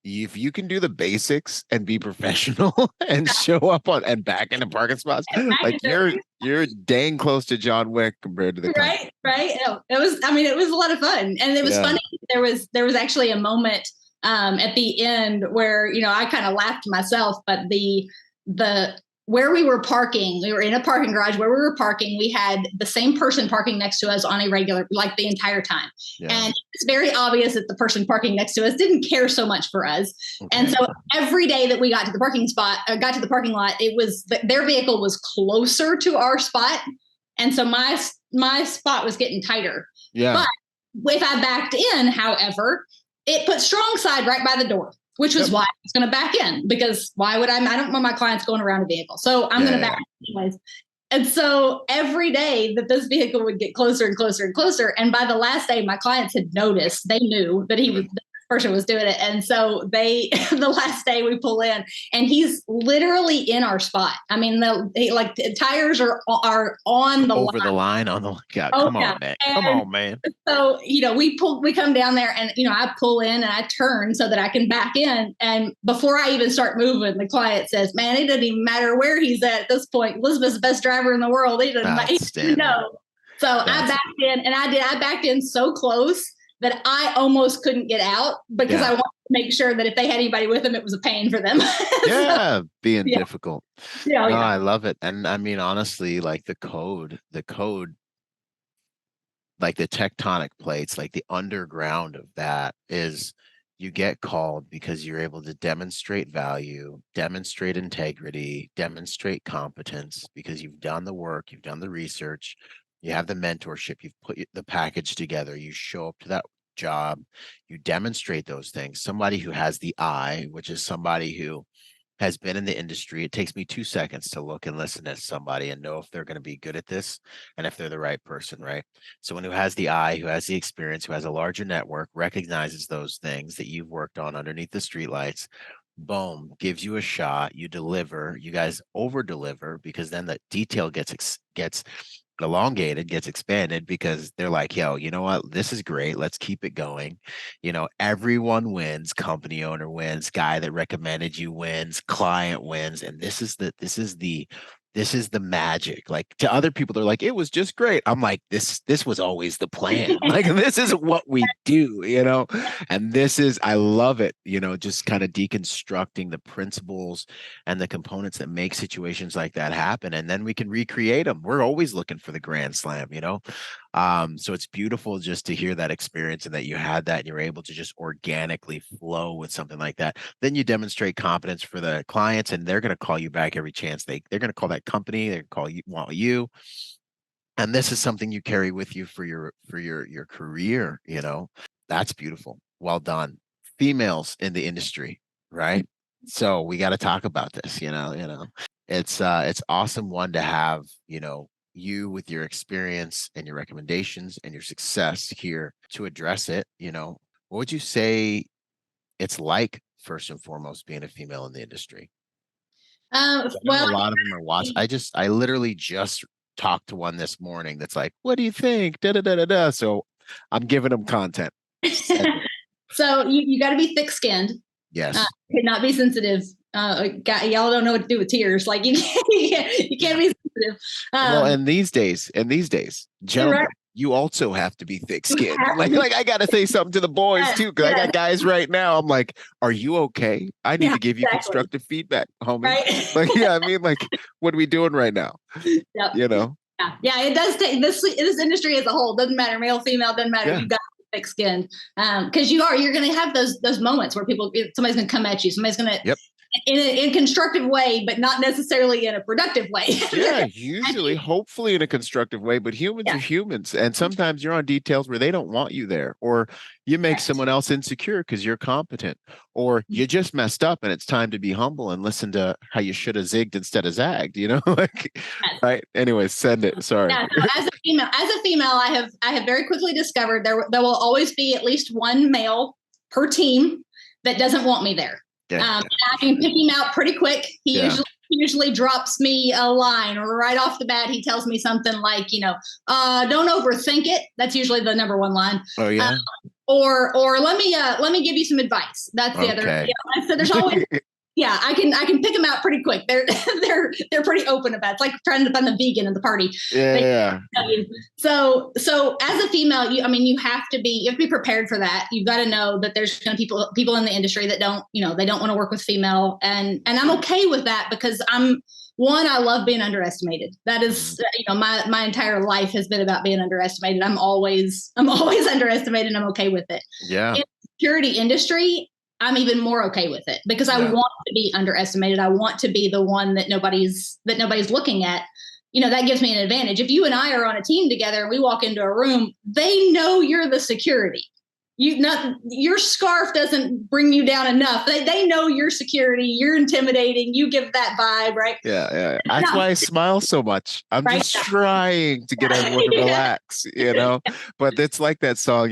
if you can do the basics and be professional and show up and back into parking spots, like you're dang close to John Wick compared to the
right. It was a lot of fun, and it was funny. There was actually a moment at the end where I kind of laughed myself, but the where we were parking, we were in a parking garage where we were parking. We had the same person parking next to us on a regular, like the entire time. Yeah. And it's very obvious that the person parking next to us didn't care so much for us. Okay. And so every day that we got to the parking lot, it was their vehicle was closer to our spot. And so my spot was getting tighter.
Yeah.
But if I backed in, however, it put strong side right by the door, which was why I was going to back in, because why would I don't want my clients going around a vehicle. So I'm going to back in anyways. And so every day that this vehicle would get closer and closer and closer. And by the last day, my clients had noticed, they knew that the person was doing it. And so the last day we pull in and he's literally in our spot. I mean, the tires are on the
over line. The line on the, God, come on, man. Come on, man.
So, we come down there and, I pull in and I turn so that I can back in. And before I even start moving, the client says, man, it doesn't even matter where he's at this point. Elizabeth's the best driver in the world. He doesn't know. So I backed in and I backed in so close that I almost couldn't get out because I wanted to make sure that if they had anybody with them, it was a pain for them.
Being difficult.
Yeah,
no, I love it. And I mean, honestly, like the code, like the tectonic plates, like the underground of that is you get called because you're able to demonstrate value, demonstrate integrity, demonstrate competence because you've done the work, you've done the research, you have the mentorship, you've put the package together, you show up to that job, you demonstrate those things. Somebody who has the eye, which is somebody who has been in the industry. It takes me 2 seconds to look and listen to somebody and know if they're going to be good at this and if they're the right person, right? Someone who has the eye, who has the experience, who has a larger network, recognizes those things that you've worked on underneath the streetlights, boom, gives you a shot, you deliver, you guys over deliver because then the detail gets elongated, gets expanded because they're like, yo, you know what, this is great, let's keep it going. Everyone wins, company owner wins, guy that recommended you wins, client wins, and this is the magic. Like, to other people, they're like, it was just great. I'm like, this was always the plan. Like, this is what we do, and this is, I love it, just kind of deconstructing the principles and the components that make situations like that happen. And then we can recreate them. We're always looking for the grand slam, so it's beautiful just to hear that experience and that you had that and you're able to just organically flow with something like that. Then you demonstrate competence for the clients and they're going to call you back every chance. They're going to call that company, they're going to want you. And this is something you carry with you for your career, That's beautiful. Well done. Females in the industry, right? So we got to talk about this, it's awesome one to have, you with your experience and your recommendations and your success here to address it. What would you say it's like, first and foremost, being a female in the industry?
Well,
a lot of them are watching. I literally just talked to one this morning that's like, what do you think? Da, da, da, da, da. So I'm giving them content.
So you got to be thick-skinned.
Yes.
Not be sensitive. Y'all don't know what to do with tears. Like you can't be sensitive.
Well, and these days, gentlemen,
right.
you also have to be thick-skinned. Like I got to say something to the boys too, because I got guys right now. I'm like, are you okay? I need to give you constructive feedback, homie.
Right.
Like, yeah, I mean, like, what are we doing right now?
Yep.
You know?
Yeah, it does take this industry as a whole. Doesn't matter, male, female, doesn't matter. You've got to be thick-skinned because you're going to have those moments where somebody's going to come at you. Somebody's going to. Yep. In a constructive way, but not necessarily in a productive way.
Yeah, usually, hopefully in a constructive way, but humans are humans. And sometimes you're on details where they don't want you there, or you make someone else insecure because you're competent, or you just messed up and it's time to be humble and listen to how you should have zigged instead of zagged, like, right? Anyways, send it. Sorry.
Yeah, so as a female, I have very quickly discovered there will always be at least one male per team that doesn't want me there. I can pick him out pretty quick. He usually drops me a line right off the bat. He tells me something like, don't overthink it. That's usually the number one line.
Oh yeah.
Or let me give you some advice. That's the other. So there's always. Yeah, I can pick them out pretty quick. They're pretty open about it. It's like trying to find the vegan in the party.
Yeah.
So as a female, you have to be prepared for that. You've got to know that there's going to be people in the industry that don't want to work with female, and I'm okay with that because I love being underestimated. That is, my entire life has been about being underestimated. I'm always underestimated, and I'm okay with it.
Yeah.
In the security industry, I'm even more okay with it because I want to be underestimated. I want to be the one that nobody's looking at. That gives me an advantage. If you and I are on a team together and we walk into a room, they know you're the security. Your scarf doesn't bring you down enough. They know you're security. You're intimidating. You give that vibe, right?
Yeah. That's why I smile so much. I'm just trying to get everyone to relax, But it's like that song,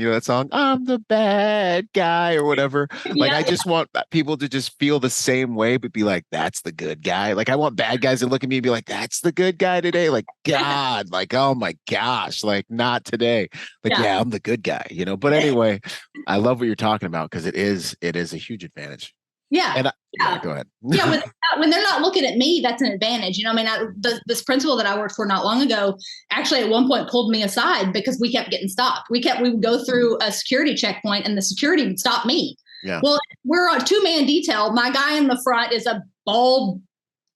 I'm the bad guy or whatever. I just want people to just feel the same way, but be like, that's the good guy. Like I want bad guys to look at me and be like, that's the good guy today. Like, God, like, oh my gosh, like not today. Like, yeah I'm the good guy, But anyway, I love what you're talking about because it is a huge advantage.
Yeah.
And go ahead.
When they're not looking at me, that's an advantage. This principal that I worked for not long ago actually at one point pulled me aside because we kept getting stopped. We would go through a security checkpoint and the security would stop me. Yeah. Well, we're on 2-man detail. My guy in the front is a bald,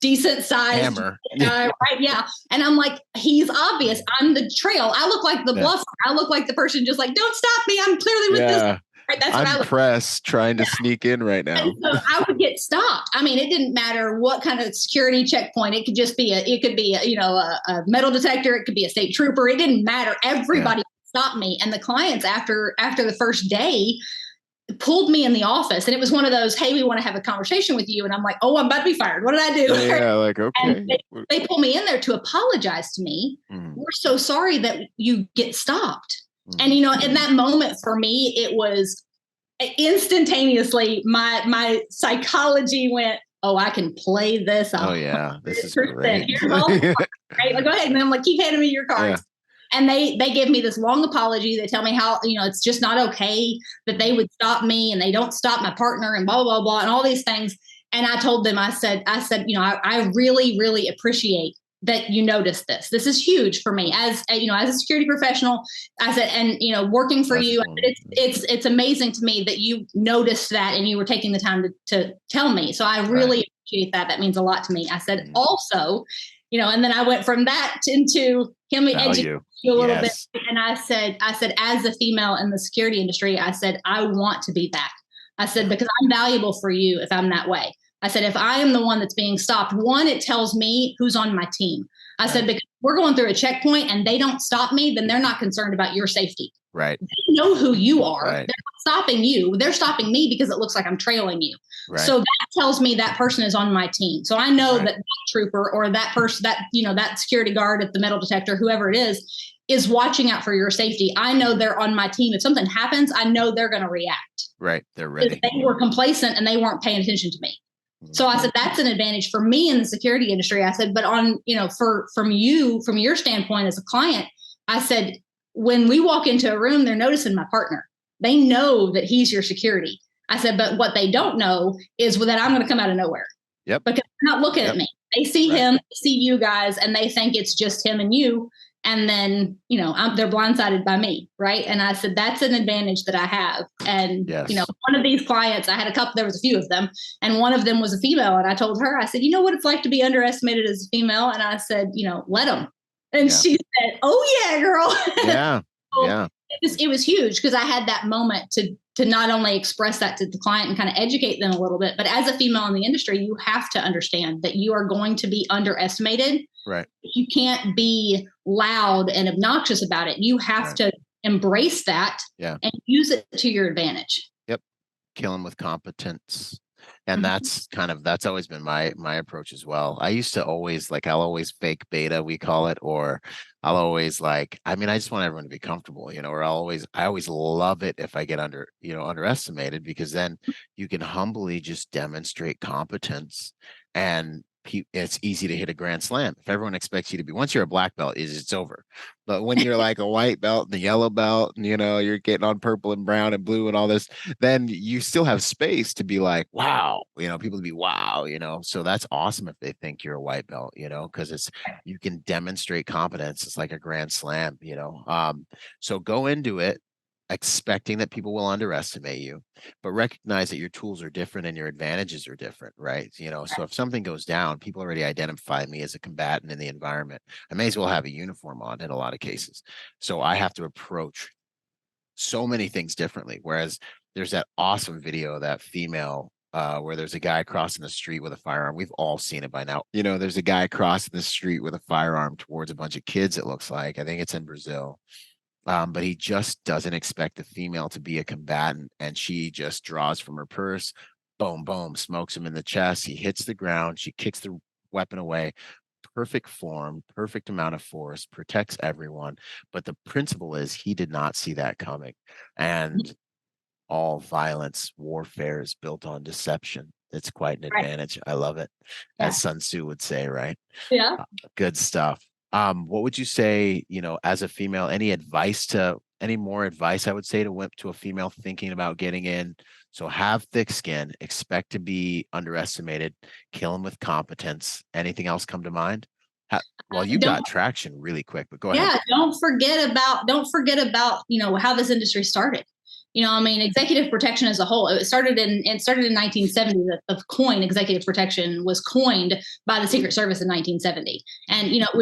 decent sized
hammer
guy, right? Yeah. And I'm like, he's obvious. I'm the trail. I look like the bluffer. I look like the person just like, don't stop me. I'm clearly with this. Right? That's what
I'm pressed trying to sneak in right now.
And so I would get stopped. It didn't matter what kind of security checkpoint. It could just be a metal detector. It could be a state trooper. It didn't matter. Everybody stopped me. And the clients after the first day pulled me in the office, and it was one of those, hey, we want to have a conversation with you. And I'm like, oh, I'm about to be fired. What did I do?
Yeah, like, okay.
And they pull me in there to apologize to me. We're so sorry that you get stopped. And, in that moment for me, it was instantaneously my psychology went, oh, I can play this.
Oh yeah. This is great.
Here's all right. Like, go ahead. And I'm like, keep handing me your cards. Yeah. And they give me this long apology. They tell me how, it's just not okay that they would stop me and they don't stop my partner and blah, blah, blah, and all these things. And I told them, I said, I really, really appreciate that you noticed this. This is huge for me as a security professional. I said, and working for you, it's amazing to me that you noticed that and you were taking the time to tell me. So I really appreciate that. That means a lot to me. I said, also, and then I went from that into him educating you a little bit. And I said, as a female in the security industry, I said, I want to be that. I said, because I'm valuable for you if I'm that way. I said, if I am the one that's being stopped, one, it tells me who's on my team. I said, because we're going through a checkpoint and they don't stop me, then they're not concerned about your safety.
Right.
They know who you are.
Right.
They're not stopping you. They're stopping me because it looks like I'm trailing you.
Right.
So that tells me that person is on my team. So I know that trooper or that person, that security guard at the metal detector, whoever it is watching out for your safety. I know they're on my team. If something happens, I know they're going to react.
Right. They're ready.
They were complacent and they weren't paying attention to me. So I said, that's an advantage for me in the security industry. I said, but from your standpoint as a client, I said, when we walk into a room, they're noticing my partner. They know that he's your security. I said, but what they don't know is that I'm going to come out of nowhere.
Yep.
Because they're not looking at me. They see him, they see you guys, and they think it's just him and you. And then, they're blindsided by me. Right. And I said, that's an advantage that I have. And, one of these clients, I had there was a few of them, and one of them was a female. And I told her, I said, you know what it's like to be underestimated as a female? And I said, let them. And she said, oh yeah, girl.
Yeah.
So it was huge because I had that moment to not only express that to the client and kind of educate them a little bit, but as a female in the industry, you have to understand that you are going to be underestimated.
Right.
You can't be loud and obnoxious about it. You have to embrace that and use it to your advantage.
Yep. Kill them with competence. And that's always been my approach as well. I used to always I'll always fake beta, we call it, or I'll always I just want everyone to be comfortable, or I always love it if I get underestimated, because then you can humbly just demonstrate competence, and it's easy to hit a grand slam. If everyone expects you to be, once you're a black belt, it's over. But when you're like a white belt and a yellow belt, and you're getting on purple and brown and blue and all this, then you still have space to be like, wow, people to be wow, so that's awesome if they think you're a white belt, because you can demonstrate competence. It's like a grand slam, so go into it expecting that people will underestimate you, but recognize that your tools are different and your advantages are different, right? So if something goes down, people already identify me as a combatant in the environment. I may as well have a uniform on in a lot of cases. So I have to approach so many things differently. Whereas there's that awesome video of that female where there's a guy crossing the street with a firearm. We've all seen it by now. There's a guy crossing the street with a firearm towards a bunch of kids, it looks like. I think it's in Brazil. But he just doesn't expect the female to be a combatant, and she just draws from her purse, boom, boom, smokes him in the chest. He hits the ground. She kicks the weapon away. Perfect form, perfect amount of force, protects everyone. But the principle is he did not see that coming. And all violence, warfare is built on deception. It's quite an advantage. I love it. As Sun Tzu would say, right?
Yeah.
Good stuff. What would you say, as a female, any more advice I would say to a female thinking about getting in? So have thick skin, expect to be underestimated, kill them with competence. Anything else come to mind? You got traction really quick, but go ahead.
Yeah. Don't forget about, how this industry started. Executive protection as a whole, it started in 1970. The coin executive protection was coined by the Secret Service in 1970. And, it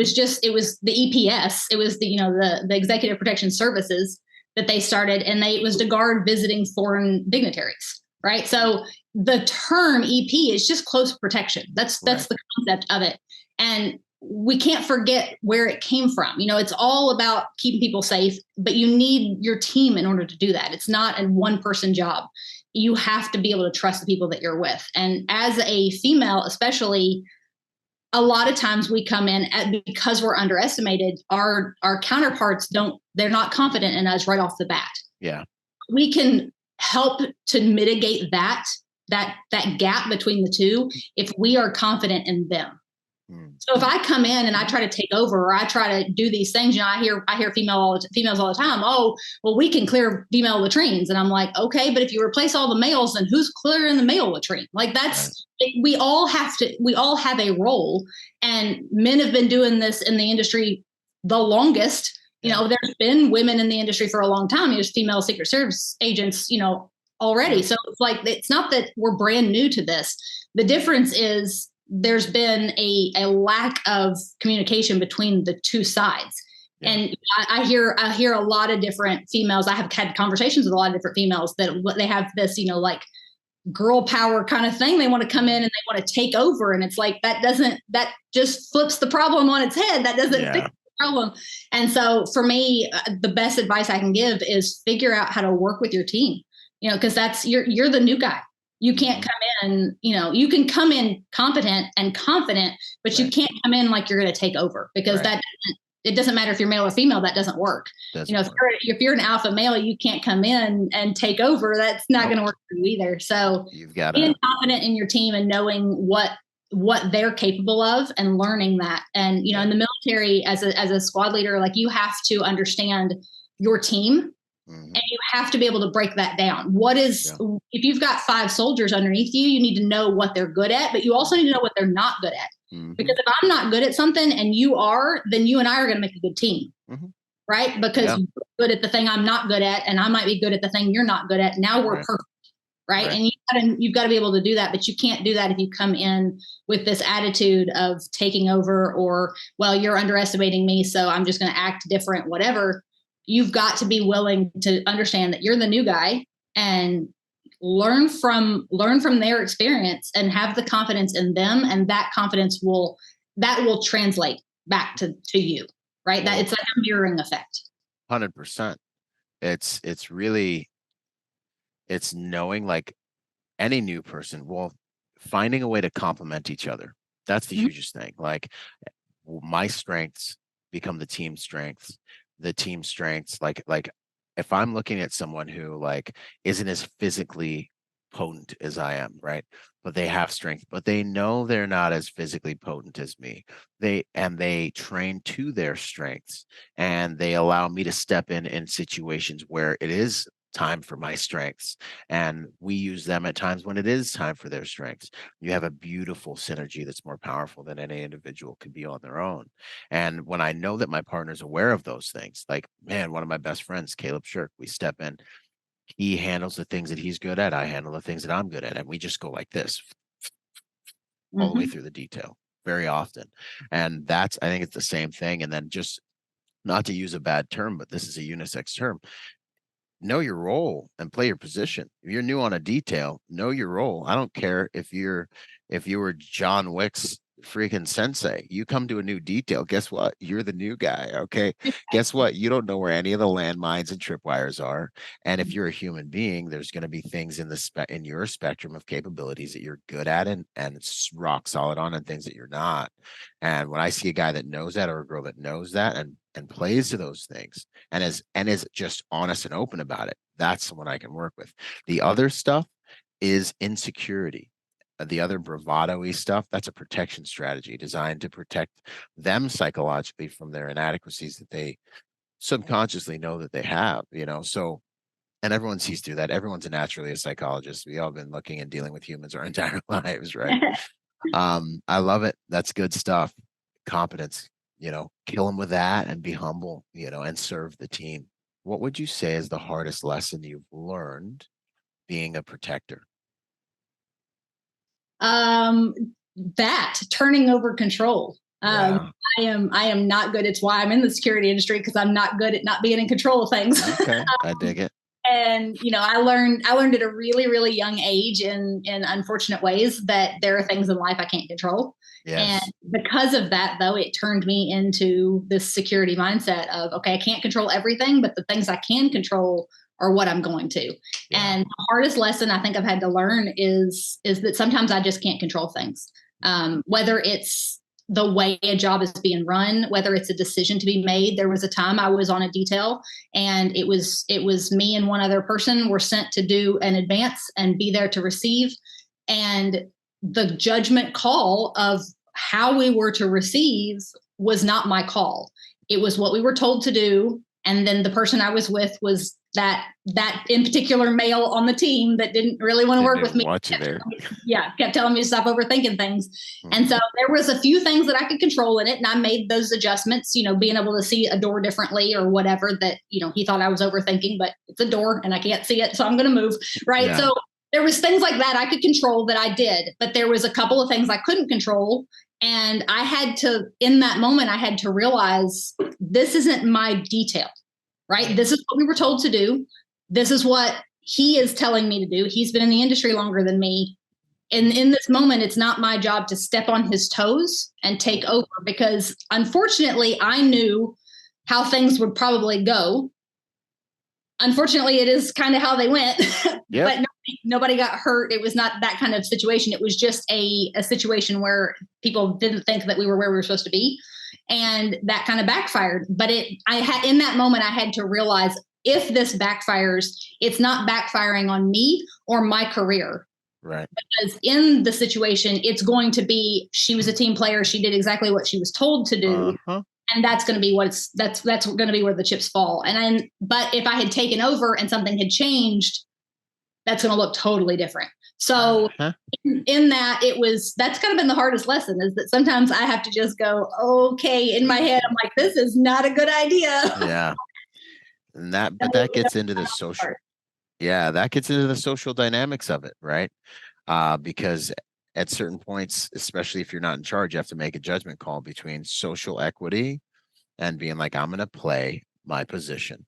was the EPS. It was the Executive Protection Services that they started, and it was to guard visiting foreign dignitaries. Right. So the term EP is just close protection. That's the concept of it. And we can't forget where it came from. It's all about keeping people safe, but you need your team in order to do that. It's not a one-person job. You have to be able to trust the people that you're with. And as a female, especially, a lot of times we come in because we're underestimated. Our counterparts they're not confident in us right off the bat.
Yeah.
We can help to mitigate that gap between the two if we are confident in them. So if I come in and I try to take over, or I try to do these things, I hear females all the time. Oh, well, we can clear female latrines. And I'm like, okay, but if you replace all the males, then who's clearing the male latrine? We all have a role, and men have been doing this in the industry the longest. There's been women in the industry for a long time. There's female Secret Service agents, already. So it's not that we're brand new to this. The difference is there's been a lack of communication between the two sides. Yeah. And I hear a lot of different females. I have had conversations with a lot of different females that they have this, girl power kind of thing. They want to come in and they want to take over. And it's like, that just flips the problem on its head. That doesn't fix the problem. And so for me, the best advice I can give is figure out how to work with your team, because you're the new guy. You can't come in, you can come in competent and confident, but you can't come in like you're going to take over, because it doesn't matter if you're male or female, that doesn't work. If you're an alpha male, you can't come in and take over. That's not going to work for you either. So
you've got
being confident in your team and knowing what they're capable of and learning that. And, in the military as a squad leader, you have to understand your team And you have to be able to break that down. If you've got 5 soldiers underneath you, you need to know what they're good at, but you also need to know what they're not good at. Because if I'm not good at something and you are, then you and I are going to make a good team. Right? Because you're good at the thing I'm not good at, and I might be good at the thing you're not good at. Now we're perfect. Right. And you've got to be able to do that, but you can't do that if you come in with this attitude of taking over or, well, you're underestimating me, so I'm just going to act different, whatever. You've got to be willing to understand that you're the new guy and learn from their experience and have the confidence in them. And that confidence will translate back to you. Right. That it's like a mirroring effect.
100%. It's really, it's knowing, like any new person, finding a way to complement each other. That's the hugest thing. Like my strengths become the team strengths, like if I'm looking at someone who like isn't as physically potent as I am, right? But they have strength, but they know they're not as physically potent as me. They train to their strengths, and they allow me to step in situations where it is time for my strengths, and we use them at times when it is time for their strengths. You have a beautiful synergy that's more powerful than any individual could be on their own. And when I know that my partner's aware of those things, like, man, one of my best friends, Caleb Shirk, we step in, he handles the things that he's good at, I handle the things that I'm good at, and we just go like this all the way through the detail very often. And I think it's the same thing. And then, just not to use a bad term, but this is a unisex term, know your role and play your position. If you're new on a detail, know your role. I don't care if you were John Wick's freaking sensei. You come to a new detail, guess what? You're the new guy. Okay. Guess what? You don't know where any of the landmines and tripwires are. And if you're a human being, there's going to be things in your spectrum of capabilities that you're good at and it's rock solid on, and things that you're not. And when I see a guy that knows that, or a girl that knows that and plays to those things and is just honest and open about it, that's someone I can work with. The other stuff is insecurity. The other bravado-y stuff, that's a protection strategy designed to protect them psychologically from their inadequacies that they subconsciously know that they have, So, and everyone sees through that. Everyone's naturally a psychologist. We all been looking and dealing with humans our entire lives, right? I love it. That's good stuff. Competence, kill them with that and be humble, and serve the team. What would you say is the hardest lesson you've learned being a protector?
That turning over control. I am not good. It's why I'm in the security industry, because I'm not good at not being in control of things.
Okay, I dig it.
And I learned at a really, really young age in unfortunate ways that there are things in life I can't control. Yes. And because of that, though, it turned me into this security mindset of, okay, I can't control everything, but the things I can control are what I'm going to. Yeah. And the hardest lesson I think I've had to learn is that sometimes I just can't control things. Whether it's the way a job is being run, whether it's a decision to be made. There was a time I was on a detail, and it was me and one other person were sent to do an advance and be there to receive. And the judgment call of how we were to receive was not my call. It was what we were told to do. And then the person I was with was that in particular male on the team that didn't really want to work with me. Kept telling me to stop overthinking things. Mm-hmm. And so there was a few things that I could control in it, and I made those adjustments, being able to see a door differently or whatever that, he thought I was overthinking, but it's a door and I can't see it, so I'm going to move. Right. Yeah. So there was things like that I could control that I did, but there was a couple of things I couldn't control. And in that moment, I had to realize this isn't my detail. Right. This is what we were told to do. This is what he is telling me to do. He's been in the industry longer than me. And in this moment, it's not my job to step on his toes and take over, because unfortunately, I knew how things would probably go. Unfortunately, it is kind of how they went, but nobody got hurt. It was not that kind of situation. It was just a situation where people didn't think that we were where we were supposed to be. And that kind of backfired. But in that moment, I had to realize, if this backfires, it's not backfiring on me or my career. Right. Because in the situation, it's going to be, she was a team player. She did exactly what she was told to do. Uh-huh. And that's going to be that's going to be where the chips fall. But if I had taken over and something had changed, that's going to look totally different. So in that, that's kind of been the hardest lesson, is that sometimes I have to just go, okay, in my head, I'm like, this is not a good idea.
Yeah. And that gets into the social. Yeah, that gets into the social dynamics of it, right? Because at certain points, especially if you're not in charge, you have to make a judgment call between social equity and being like, I'm going to play my position.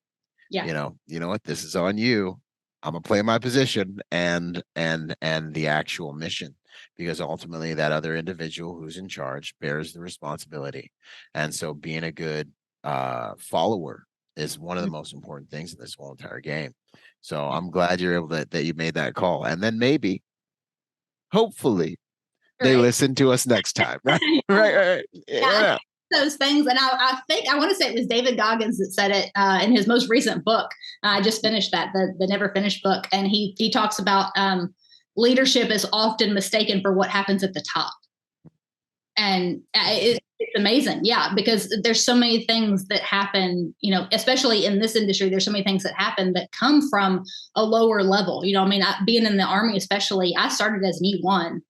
Yeah.
You know what? This is on you. I'm gonna play my position and the actual mission, because ultimately that other individual who's in charge bears the responsibility. And so being a good follower is one of the most important things in this whole entire game. So I'm glad you're able that you made that call. And then maybe, hopefully, they listen to us next time. Right. Right. Yeah.
Those things. And I think, I want to say it was David Goggins that said it in his most recent book. I just finished that, the Never Finished book. And he talks about leadership is often mistaken for what happens at the top. And it's amazing. Yeah. Because there's so many things that happen, especially in this industry, there's so many things that happen that come from a lower level. I mean, being in the Army, especially, I started as an E1.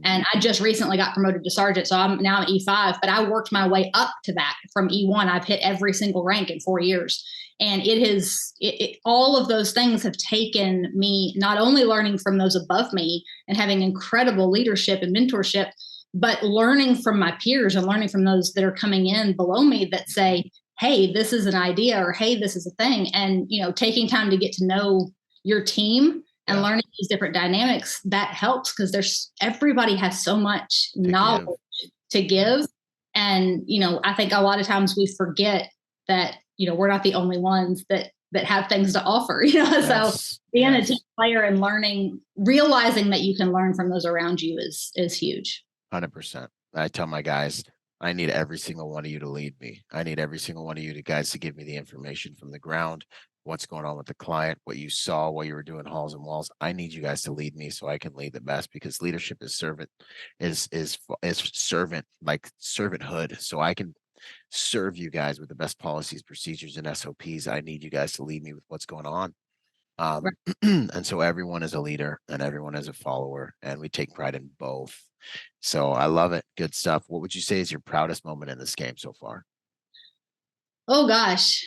And I just recently got promoted to sergeant. So I'm now an E5, but I worked my way up to that from E1. I've hit every single rank in 4 years. And all of those things have taken me not only learning from those above me and having incredible leadership and mentorship, but learning from my peers and learning from those that are coming in below me that say, hey, this is an idea, or hey, this is a thing. And, taking time to get to know your team and learning these different dynamics, that helps, because everybody has so much knowledge to give. And, I think a lot of times we forget that, we're not the only ones that have things to offer, so being a team player and realizing that you can learn from those around you is huge.
100%. I tell my guys, I need every single one of you to lead me. I need every single one of you guys to give me the information from the ground, what's going on with the client, what you saw while you were doing halls and walls. I need you guys to lead me so I can lead the best, because leadership is servant, like servanthood. So I can serve you guys with the best policies, procedures, and SOPs. I need you guys to lead me with what's going on. And so everyone is a leader and everyone is a follower, and we take pride in both. So I love it. Good stuff. What would you say is your proudest moment in this game so far?
Oh gosh.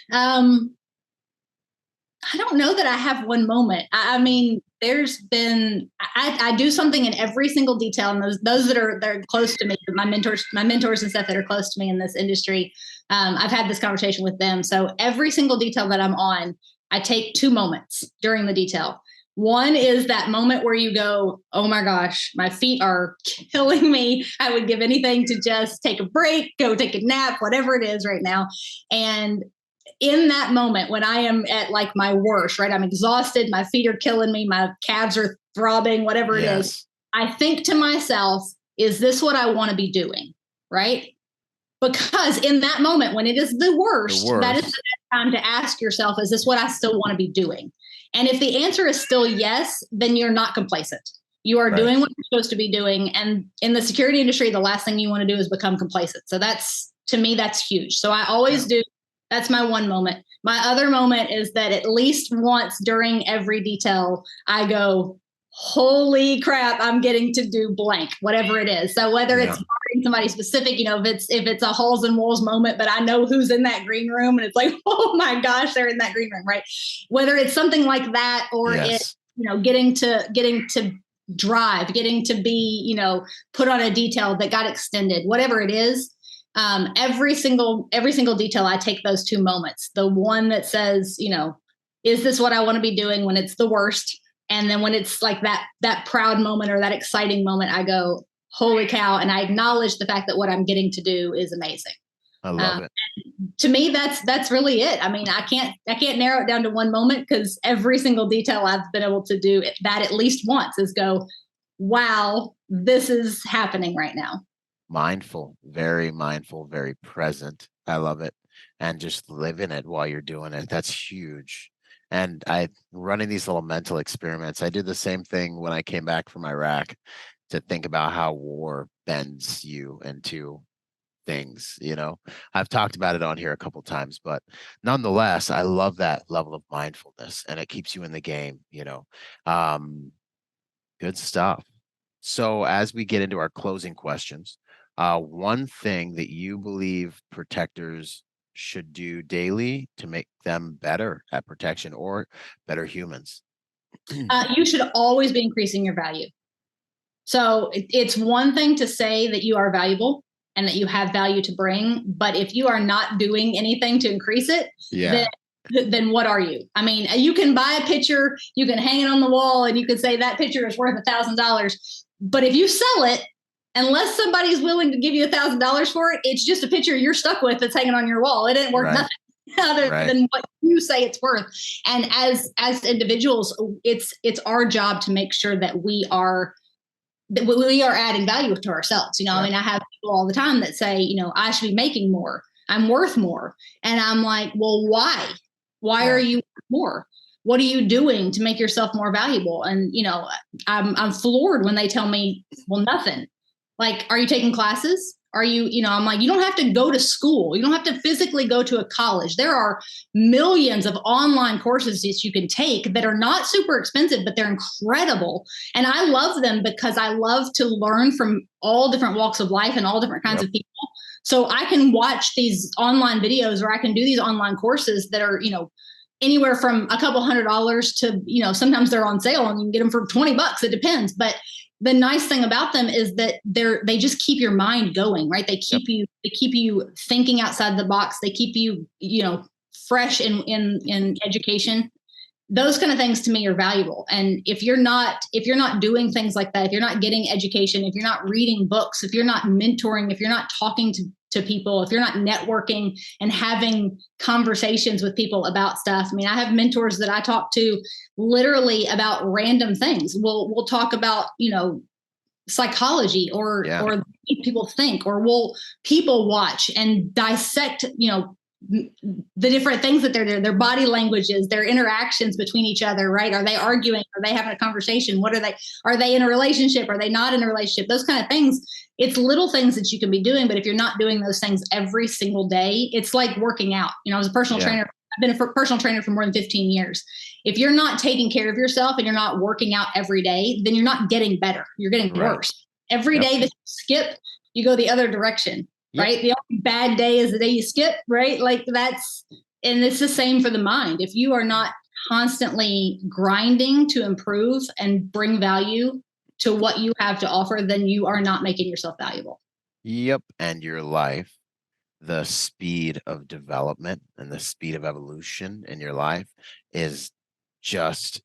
I don't know that I have one moment. I mean, there's been, I do something in every single detail, and those that are close to me, my mentors and stuff that are close to me in this industry, I've had this conversation with them. So every single detail that I'm on, I take 2 moments during the detail. One is that moment where you go, oh my gosh, my feet are killing me. I would give anything to just take a break, go take a nap, whatever it is right now. And in that moment, when I am at like my worst, right, I'm exhausted, my feet are killing me, my calves are throbbing, whatever it is, I think to myself, is this what I want to be doing? Right? Because in that moment, when it is the worst, that is the time to ask yourself, is this what I still want to be doing? And if the answer is still yes, then you're not complacent. You are doing what you're supposed to be doing. And in the security industry, the last thing you want to do is become complacent. So to me, that's huge. So I always do. That's my one moment. My other moment is that at least once during every detail, I go, holy crap, I'm getting to do blank, whatever it is. So whether it's somebody specific, if it's a halls and walls moment, but I know who's in that green room and it's like, oh my gosh, they're in that green room, right? Whether it's something like that, or it's, getting to drive, getting to be, put on a detail that got extended, whatever it is. Every single detail, I take those 2 moments. The one that says, is this what I want to be doing when it's the worst? And then when it's like that proud moment or that exciting moment, I go, holy cow. And I acknowledge the fact that what I'm getting to do is amazing.
I love it.
To me, that's really it. I mean, I can't narrow it down to one moment, because every single detail I've been able to do that at least once is go, wow, this is happening right now.
Mindful, very present. I love it. And just live in it while you're doing it. That's huge. And I running these little mental experiments. I did the same thing when I came back from Iraq, to think about how war bends you into things. I've talked about it on here a couple times, but nonetheless, I love that level of mindfulness, and it keeps you in the game. Um, Good stuff. So as we get into our closing questions, one thing that you believe protectors should do daily to make them better at protection or better humans?
You should always be increasing your value. So it's one thing to say that you are valuable and that you have value to bring, but if you are not doing anything to increase it, then what are you? I mean, you can buy a picture, you can hang it on the wall, and you can say that picture is worth $1,000. But if you sell it, unless somebody's willing to give you $1,000 for it, it's just a picture you're stuck with that's hanging on your wall. It ain't worth nothing other than what you say it's worth. And as individuals, it's our job to make sure that we are adding value to ourselves. I mean, I have people all the time that say, I should be making more. I'm worth more. And I'm like, well, why? Why are you worth more? What are you doing to make yourself more valuable? And, I'm floored when they tell me, well, nothing. Like, are you taking classes? Are you, I'm like, you don't have to go to school. You don't have to physically go to a college. There are millions of online courses that you can take that are not super expensive, but they're incredible. And I love them because I love to learn from all different walks of life and all different kinds of people. So I can watch these online videos, or I can do these online courses that are, anywhere from a couple $100 to, sometimes they're on sale and you can get them for $20. It depends. But the nice thing about them is that they just keep your mind going, right? They keep you thinking outside the box. They keep you, fresh in education. Those kind of things to me are valuable. And if you're not doing things like that, if you're not getting education, if you're not reading books, if you're not mentoring, if you're not talking to people, if you're not networking and having conversations with people about stuff. I mean, I have mentors that I talk to literally about random things. We'll talk about, psychology or the way people think, or we'll people watch and dissect, the different things that they're doing, their body languages, their interactions between each other, right? Are they arguing? Are they having a conversation? Are they in a relationship? Are they not in a relationship? Those kind of things. It's little things that you can be doing, but if you're not doing those things every single day, it's like working out. I was a personal trainer. I've been a personal trainer for more than 15 years. If you're not taking care of yourself and you're not working out every day, then you're not getting better. You're getting worse. Every day that you skip, you go the other direction. Right. The only bad day is the day you skip. Right. Like and it's the same for the mind. If you are not constantly grinding to improve and bring value to what you have to offer, then you are not making yourself valuable.
Yep. And your life, the speed of development and the speed of evolution in your life is just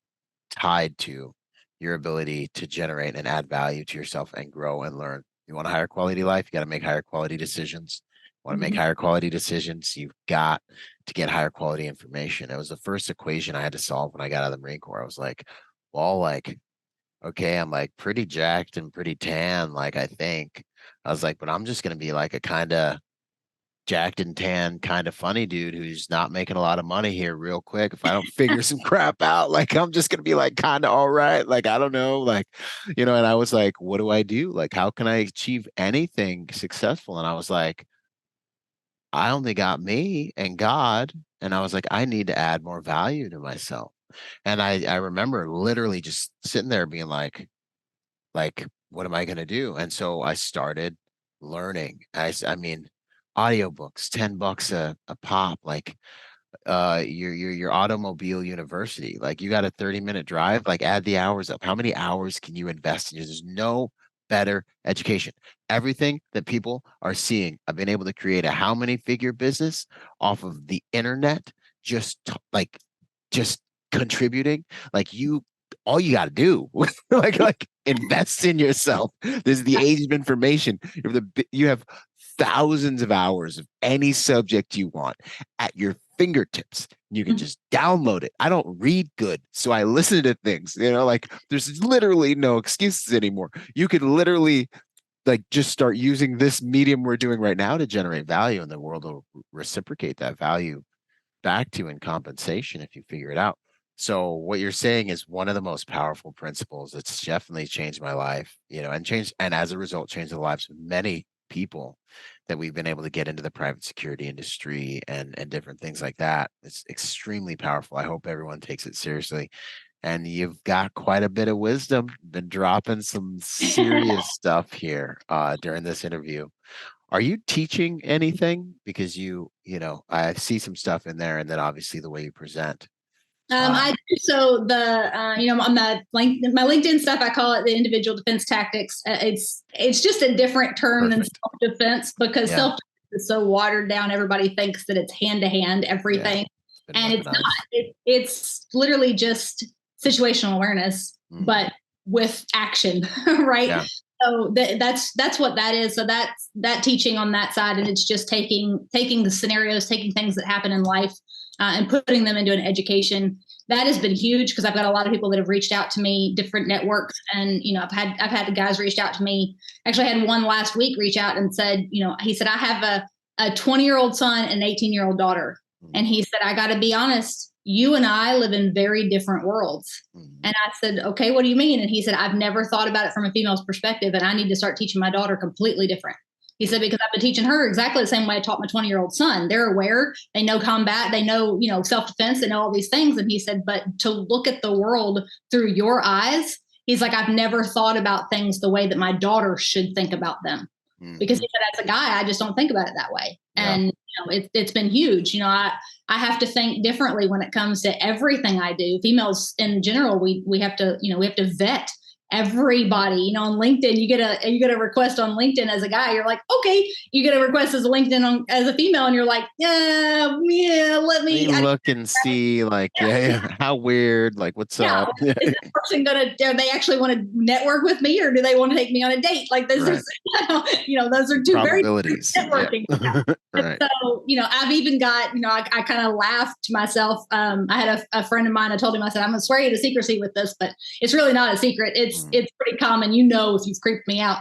tied to your ability to generate and add value to yourself and grow and learn. You want a higher quality life, you got to make higher quality decisions. You want to make higher quality decisions, you've got to get higher quality information. It was the first equation I had to solve when I got out of the Marine Corps. I was like, well, okay, I'm like pretty jacked and pretty tan, I think. I was like, but I'm just going to be like a kind of jacked and tan, kind of funny dude who's not making a lot of money here real quick. If I don't figure some crap out, I'm just gonna be kind of all right. I don't know, and I was like, what do I do? How can I achieve anything successful? And I was like, I only got me and God. And I was like, I need to add more value to myself. And I remember literally just sitting there being like, what am I gonna do? And so I started learning. I mean, audiobooks, $10 a pop, your automobile university. You got a 30-minute drive, add the hours up. How many hours can you invest in? There's no better education. Everything that people are seeing, I've been able to create a how many figure business off of the internet, just contributing. All you got to do, invest in yourself. This is the age of information. You have thousands of hours of any subject you want at your fingertips. You can just download it. I don't read good, so I listen to things. There's literally no excuses anymore. You could literally just start using this medium we're doing right now to generate value, and the world will reciprocate that value back to you in compensation if you figure it out. So what you're saying is one of the most powerful principles. It's definitely changed my life, and as a result, changed the lives of many people that we've been able to get into the private security industry and different things like that. It's extremely powerful. I hope everyone takes it seriously. And you've got quite a bit of wisdom, been dropping some serious stuff here during this interview. Are you teaching anything? Because I see some stuff in there, and then obviously the way you present.
I do. So on my LinkedIn stuff, I call it the individual defense tactics. It's just a different term than self-defense, because self-defense is so watered down. Everybody thinks that it's hand-to-hand everything, and it's not. It's literally just situational awareness, but with action, right? Yeah. So that's what that is. So that's that teaching on that side, and it's just taking the scenarios, taking things that happen in life, and putting them into an education. That has been huge, because I've got a lot of people that have reached out to me, different networks, and I've had the guys reached out to me. Actually, I had one last week reach out and said, he said, I have a 20-year-old son and an 18-year-old daughter, and he said, I got to be honest, you and I live in very different worlds. And I said, okay, what do you mean? And he said, I've never thought about it from a female's perspective, and I need to start teaching my daughter completely different. He said, because I've been teaching her exactly the same way I taught my 20-year-old son. They're aware, they know combat, they know, self-defense, they know all these things. And he said, but to look at the world through your eyes, he's like, I've never thought about things the way that my daughter should think about them. Because he said, as a guy, I just don't think about it that way. Yeah. And it's been huge. I have to think differently when it comes to everything I do. Females in general, we have to vet everybody. On LinkedIn, you get a request on LinkedIn as a guy, you're like, okay. You get a request as a LinkedIn as a female, and you're like, yeah, let me
look and see, like, how weird, like, what's up?
Is this person do they actually want to network with me, or do they want to take me on a date? Like, this is, those are two very networking. Right. So, I've even got, I kind of laughed to myself. I had a friend of mine, I told him, I said, I'm going to swear you to secrecy with this, but it's really not a secret. It's pretty common, if you've creeped me out.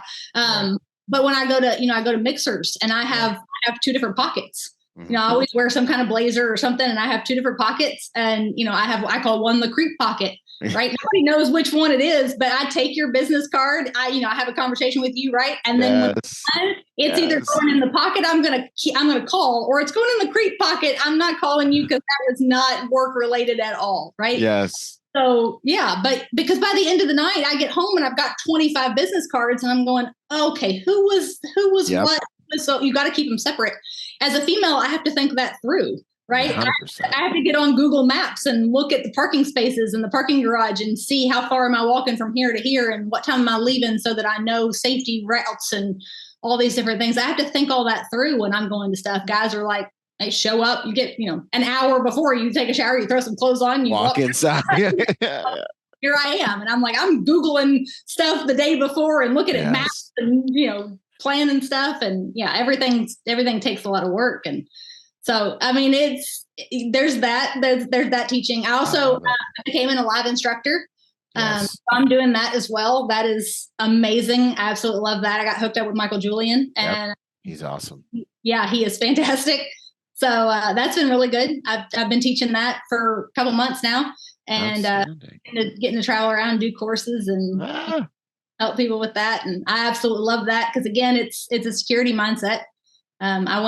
But when I go to mixers, and I have two different pockets. I always wear some kind of blazer or something, and I have two different pockets, and I call one the creep pocket. Right? Nobody knows which one it is, but I take your business card. I have a conversation with you, right? And then when it's either going in the pocket I'm gonna call, or it's going in the creep pocket. I'm not calling you, because that was not work related at all, right?
Yes.
So but because by the end of the night I get home and I've got 25 business cards, and I'm going, okay, who was what? So you got to keep them separate. As a female, I have to think that through, right? I have to get on Google Maps and look at the parking spaces and the parking garage and see how far am I walking from here to here, and what time am I leaving, so that I know safety routes and all these different things. I have to think all that through when I'm going to stuff. Guys are like, they show up, you get, an hour before you take a shower, you throw some clothes on, you
walk inside.
Here I am. And I'm like, I'm Googling stuff the day before and looking at maps and, planning stuff. And everything takes a lot of work. And so, I mean, there's that teaching. I also became an A.L.I.V.E instructor. I'm doing that as well. That is amazing. I absolutely love that. I got hooked up with Michael Julian, and
he's awesome.
Yeah, he is fantastic. So that's been really good. I've been teaching that for a couple months now, and getting to travel around and do courses and help people with that. And I absolutely love that, because again, it's a security mindset. I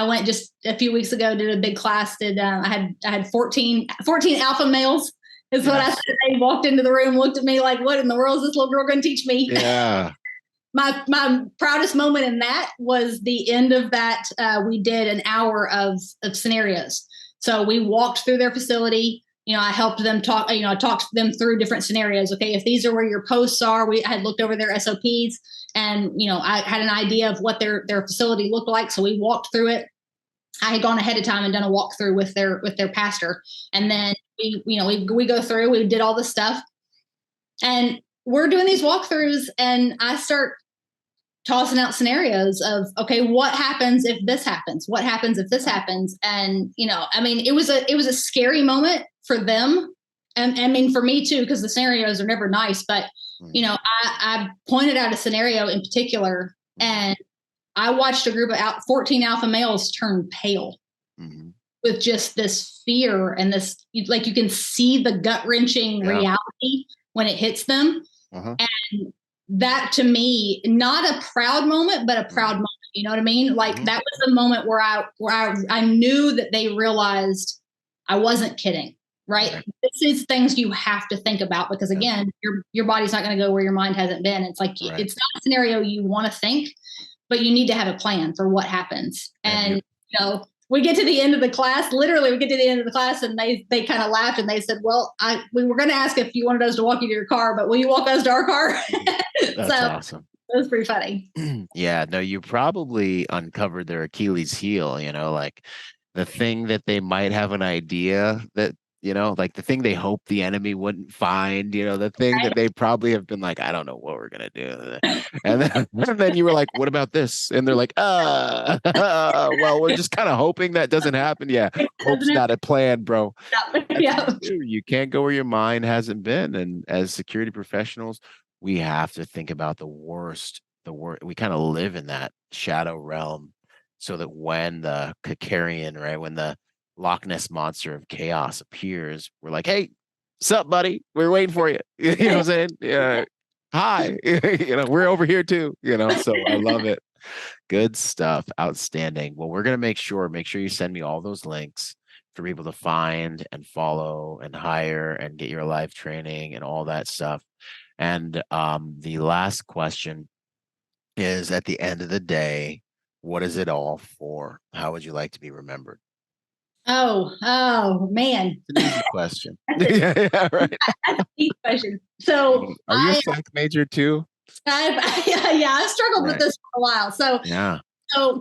went just a few weeks ago, did a big class. I had 14 alpha males is what I said. They walked into the room, looked at me like, what in the world is this little girl going to teach me?
Yeah.
My proudest moment in that was the end of that. We did an hour of scenarios. So we walked through their facility. I helped them talked them through different scenarios. Okay, if these are where your posts are, I had looked over their SOPs, and I had an idea of what their facility looked like. So we walked through it. I had gone ahead of time and done a walkthrough with their pastor, and then we go through. We did all this stuff, and we're doing these walkthroughs, and I start tossing out scenarios of, okay, what happens if this happens? What happens if this happens? And, it was a scary moment for them. And I mean, for me too, because the scenarios are never nice, but, I pointed out a scenario in particular, and I watched a group of 14 alpha males turn pale with just this fear and this, like, you can see the gut wrenching reality when it hits them. And that, to me, not a proud moment, but a proud moment, You know what I mean? Like
Mhm.
that was the moment where I knew that they realized I wasn't kidding. Right. This is things you have to think about because again, your body's not going to go where your mind hasn't been. It's like,
Right.
it's not a scenario you want to think, but you need to have a plan for what happens. And you know, we get to the end of the class, literally we get to the end of the class and they kind of laughed and they said, well, we were going to ask if you wanted us to walk you to your car, but will you walk us to our car?
That's awesome.
It was pretty funny.
Yeah, no, you probably uncovered their Achilles heel, you know, like the thing that they might have an idea that, you know, like the thing they hope the enemy wouldn't find, you know, the thing that they probably have been like, I don't know what we're gonna do. And then you were like, what about this? And they're like, well, we're just kind of hoping that doesn't happen. Yeah, hope's not a plan, bro.
Yeah.
You can't go where your mind hasn't been. And as security professionals, we have to think about the worst. We kind of live in that shadow realm so that when the Kikarian, right, when the Loch Ness monster of chaos appears, we're like, hey, sup, buddy? We're waiting for you. You know what I'm saying? Yeah. Hi. You know, we're over here too, you know, so I love it. Good stuff. Outstanding. Well, we're going to make sure you send me all those links for people to find and follow and hire and get your live training and all that stuff. And the last question is, at the end of the day, what is it all for? How would you like to be remembered?
Oh man.
It's an easy question. Yeah, right.
That's a deep question. So
are you a psych major too?
I've struggled with this for a while. So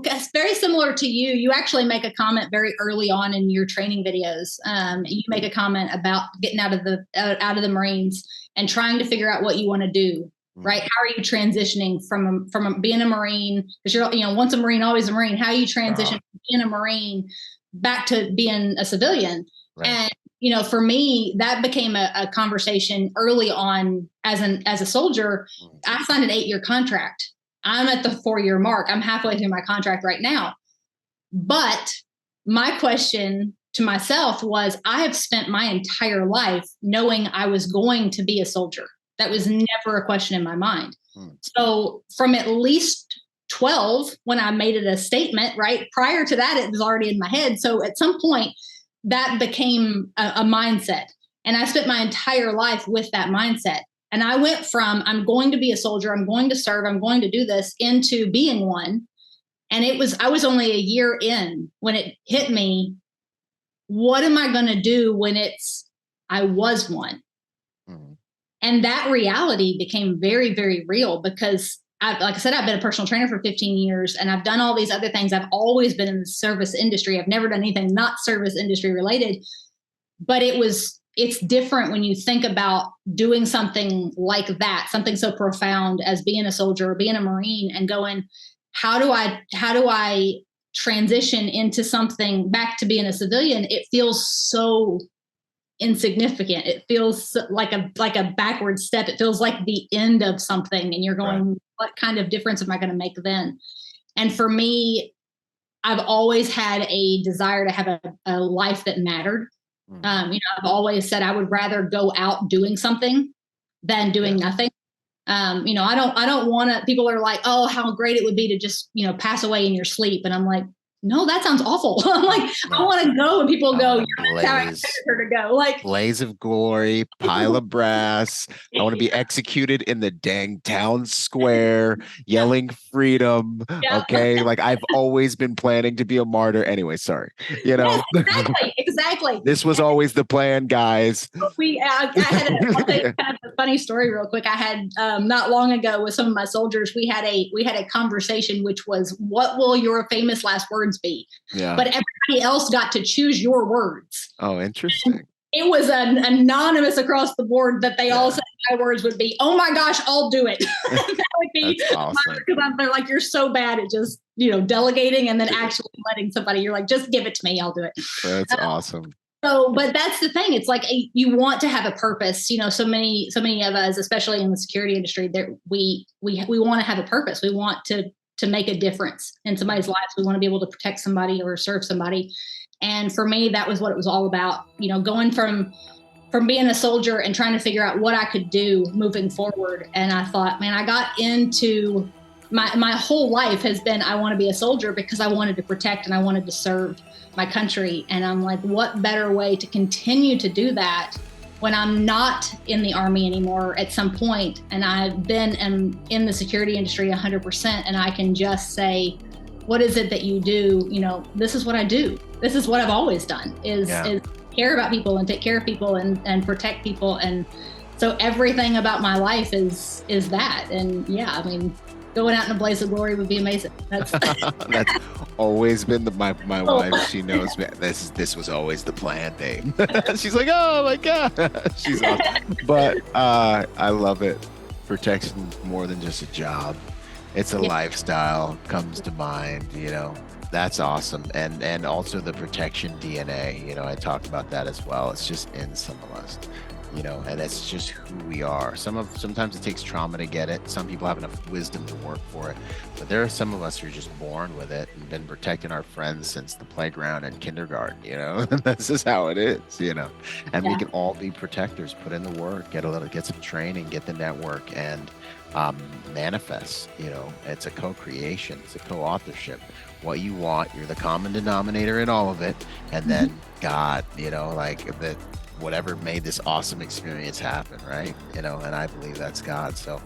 it's very similar to you. You actually make a comment very early on in your training videos. You make a comment about getting out of the Marines and trying to figure out what you want to do. Right? How are you transitioning from being a Marine? Because you're, once a Marine, always a Marine. How you transition from being a Marine back to being a civilian? Right. And for me, that became a conversation early on as a soldier. I signed an 8-year contract. I'm at the 4-year mark. I'm halfway through my contract right now. But my question to myself was, I have spent my entire life knowing I was going to be a soldier. That was never a question in my mind. So from at least 12, when I made it a statement, right? Prior to that, it was already in my head. So at some point, that became a mindset. And I spent my entire life with that mindset. And I went from, I'm going to be a soldier, I'm going to serve, I'm going to do this, into being one. And I was only a year in when it hit me. What am I going to do when I was one? And that reality became very, very real because like I said, I've been a personal trainer for 15 years and I've done all these other things. I've always been in the service industry. I've never done anything not service industry related, but it's different when you think about doing something like that, something so profound as being a soldier or being a Marine and going, how do I transition into something back to being a civilian? It feels so insignificant. It feels like a backward step. It feels like the end of something. And you're going, what kind of difference am I going to make then? And for me, I've always had a desire to have a life that mattered. I've always said I would rather go out doing something than doing nothing. I don't want to, people are like, oh, how great it would be to just, pass away in your sleep. And I'm like, no, that sounds awful. I'm like, I want to go, and people go, that's how I expected her to go. Like
blaze of glory, pile of brass. I want to be executed in the dang town square, yelling freedom. Okay, like I've always been planning to be a martyr. Anyway, sorry.
Yes, exactly.
This was always the plan, guys.
I had kind of a funny story real quick. I had not long ago with some of my soldiers. We had a conversation which was, what will your famous last words be? But everybody else got to choose your words.
Oh, interesting.
And it was an anonymous across the board that they all said my words would be, oh my gosh, I'll do it. That would be awesome. Because they're like, you're so bad at just delegating and then actually letting somebody. You're like, just give it to me, I'll do it.
That's awesome.
So, but that's the thing. It's like you want to have a purpose. So many of us, especially in the security industry, that we want to have a purpose. We want to make a difference in somebody's lives. We want to be able to protect somebody or serve somebody. And for me, that was what it was all about. Going from being a soldier and trying to figure out what I could do moving forward. And I thought, man, I got into my whole life has been, I want to be a soldier because I wanted to protect and I wanted to serve my country. And I'm like, what better way to continue to do that when I'm not in the Army anymore at some point, and I've been in the security industry 100%, and I can just say, what is it that you do? This is what I do. This is what I've always done, is care about people and take care of people and protect people. And so everything about my life is that. And going out in a blaze of glory would be amazing. That's
always been my wife. She knows this was always the plan, babe. She's like, oh my God. She's awesome. But I love it. Protection more than just a job. It's a lifestyle comes to mind, That's awesome. And also the protection DNA, I talk about that as well. It's just in some of us. And it's just who we are. Sometimes it takes trauma to get it. Some people have enough wisdom to work for it, but there are some of us who are just born with it and been protecting our friends since the playground and kindergarten. This is how it is. And we can all be protectors. Put in the work, get some training, get the network, and manifest. It's a co-creation. It's a co-authorship. What you want, you're the common denominator in all of it, and then God. That. Whatever made this awesome experience happen, right? And I believe that's God. So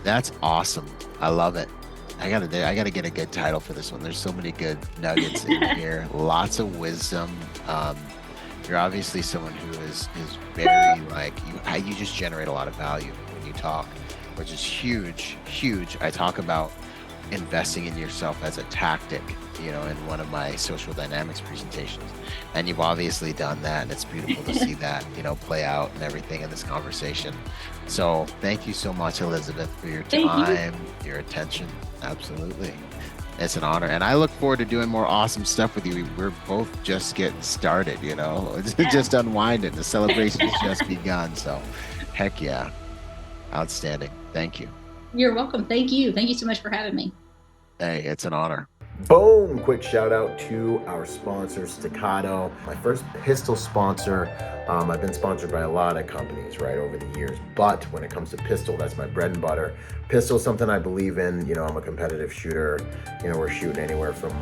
that's awesome. I love it. I gotta get a good title for this one. There's so many good nuggets in here. Lots of wisdom. You're obviously someone who is very you just generate a lot of value when you talk, which is huge. I talk about investing in yourself as a tactic, in one of my social dynamics presentations. And you've obviously done that, and it's beautiful to see that, play out and everything in this conversation. So thank you so much, Elizabeth, for your time, your attention. Absolutely. It's an honor. And I look forward to doing more awesome stuff with you. We're both just getting started, It's just unwinding. The celebration has just begun. So heck yeah. Outstanding. Thank you.
You're welcome. Thank you. Thank you so much for having me.
Hey, it's an honor.
Boom! Quick shout out to our sponsor, Staccato, my first pistol sponsor. I've been sponsored by a lot of companies, right, over the years, but when it comes to pistol, that's my bread and butter. Pistol is something I believe in. I'm a competitive shooter. We're shooting anywhere from,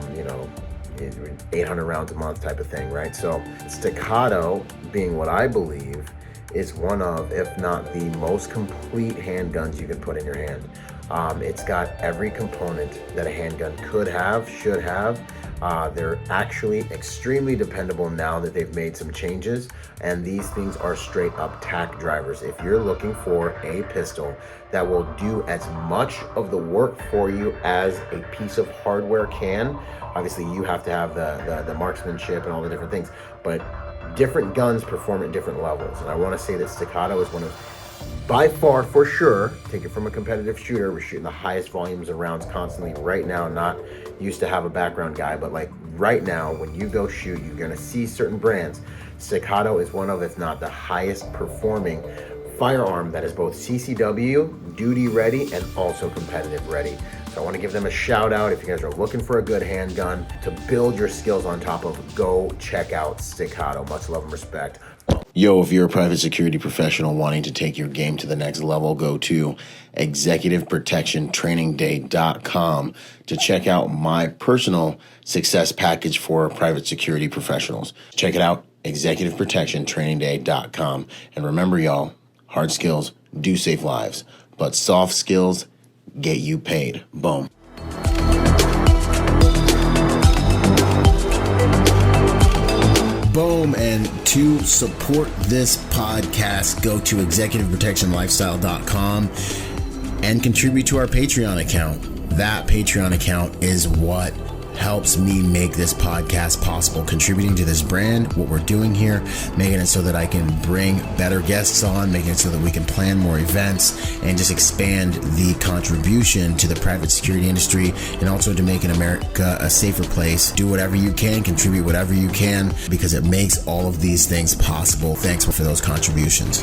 800 rounds a month type of thing, right? So Staccato, being what I believe, is one of, if not the most complete handguns you can put in your hand. It's got every component that a handgun could have, should have. They're actually extremely dependable now that they've made some changes, and these things are straight up tack drivers. If you're looking for a pistol that will do as much of the work for you as a piece of hardware can, obviously you have to have the marksmanship and all the different things, but different guns perform at different levels. And I want to say that Staccato is one of, by far, for sure, take it from a competitive shooter, we're shooting the highest volumes of rounds constantly right now. Not used to have a background guy, but right now, when you go shoot, you're gonna see certain brands. Staccato is one of, if not the highest performing firearm that is both CCW, duty ready, and also competitive ready. So I want to give them a shout out. If you guys are looking for a good handgun to build your skills on top of, go check out Staccato. Much love and respect. Yo, if you're a private security professional wanting to take your game to the next level, go to executiveprotectiontrainingday.com to check out my personal success package for private security professionals. Check it out, executiveprotectiontrainingday.com. And remember, y'all, hard skills do save lives, but soft skills get you paid. Boom. Boom. And to support this podcast, go to executiveprotectionlifestyle.com and contribute to our Patreon account. That Patreon account is what helps me make this podcast possible, contributing to this brand, what we're doing here, making it so that I can bring better guests on, making it so that we can plan more events and just expand the contribution to the private security industry, and also to making America a safer place. Do whatever you can, contribute whatever you can, because it makes all of these things possible. Thanks for those contributions.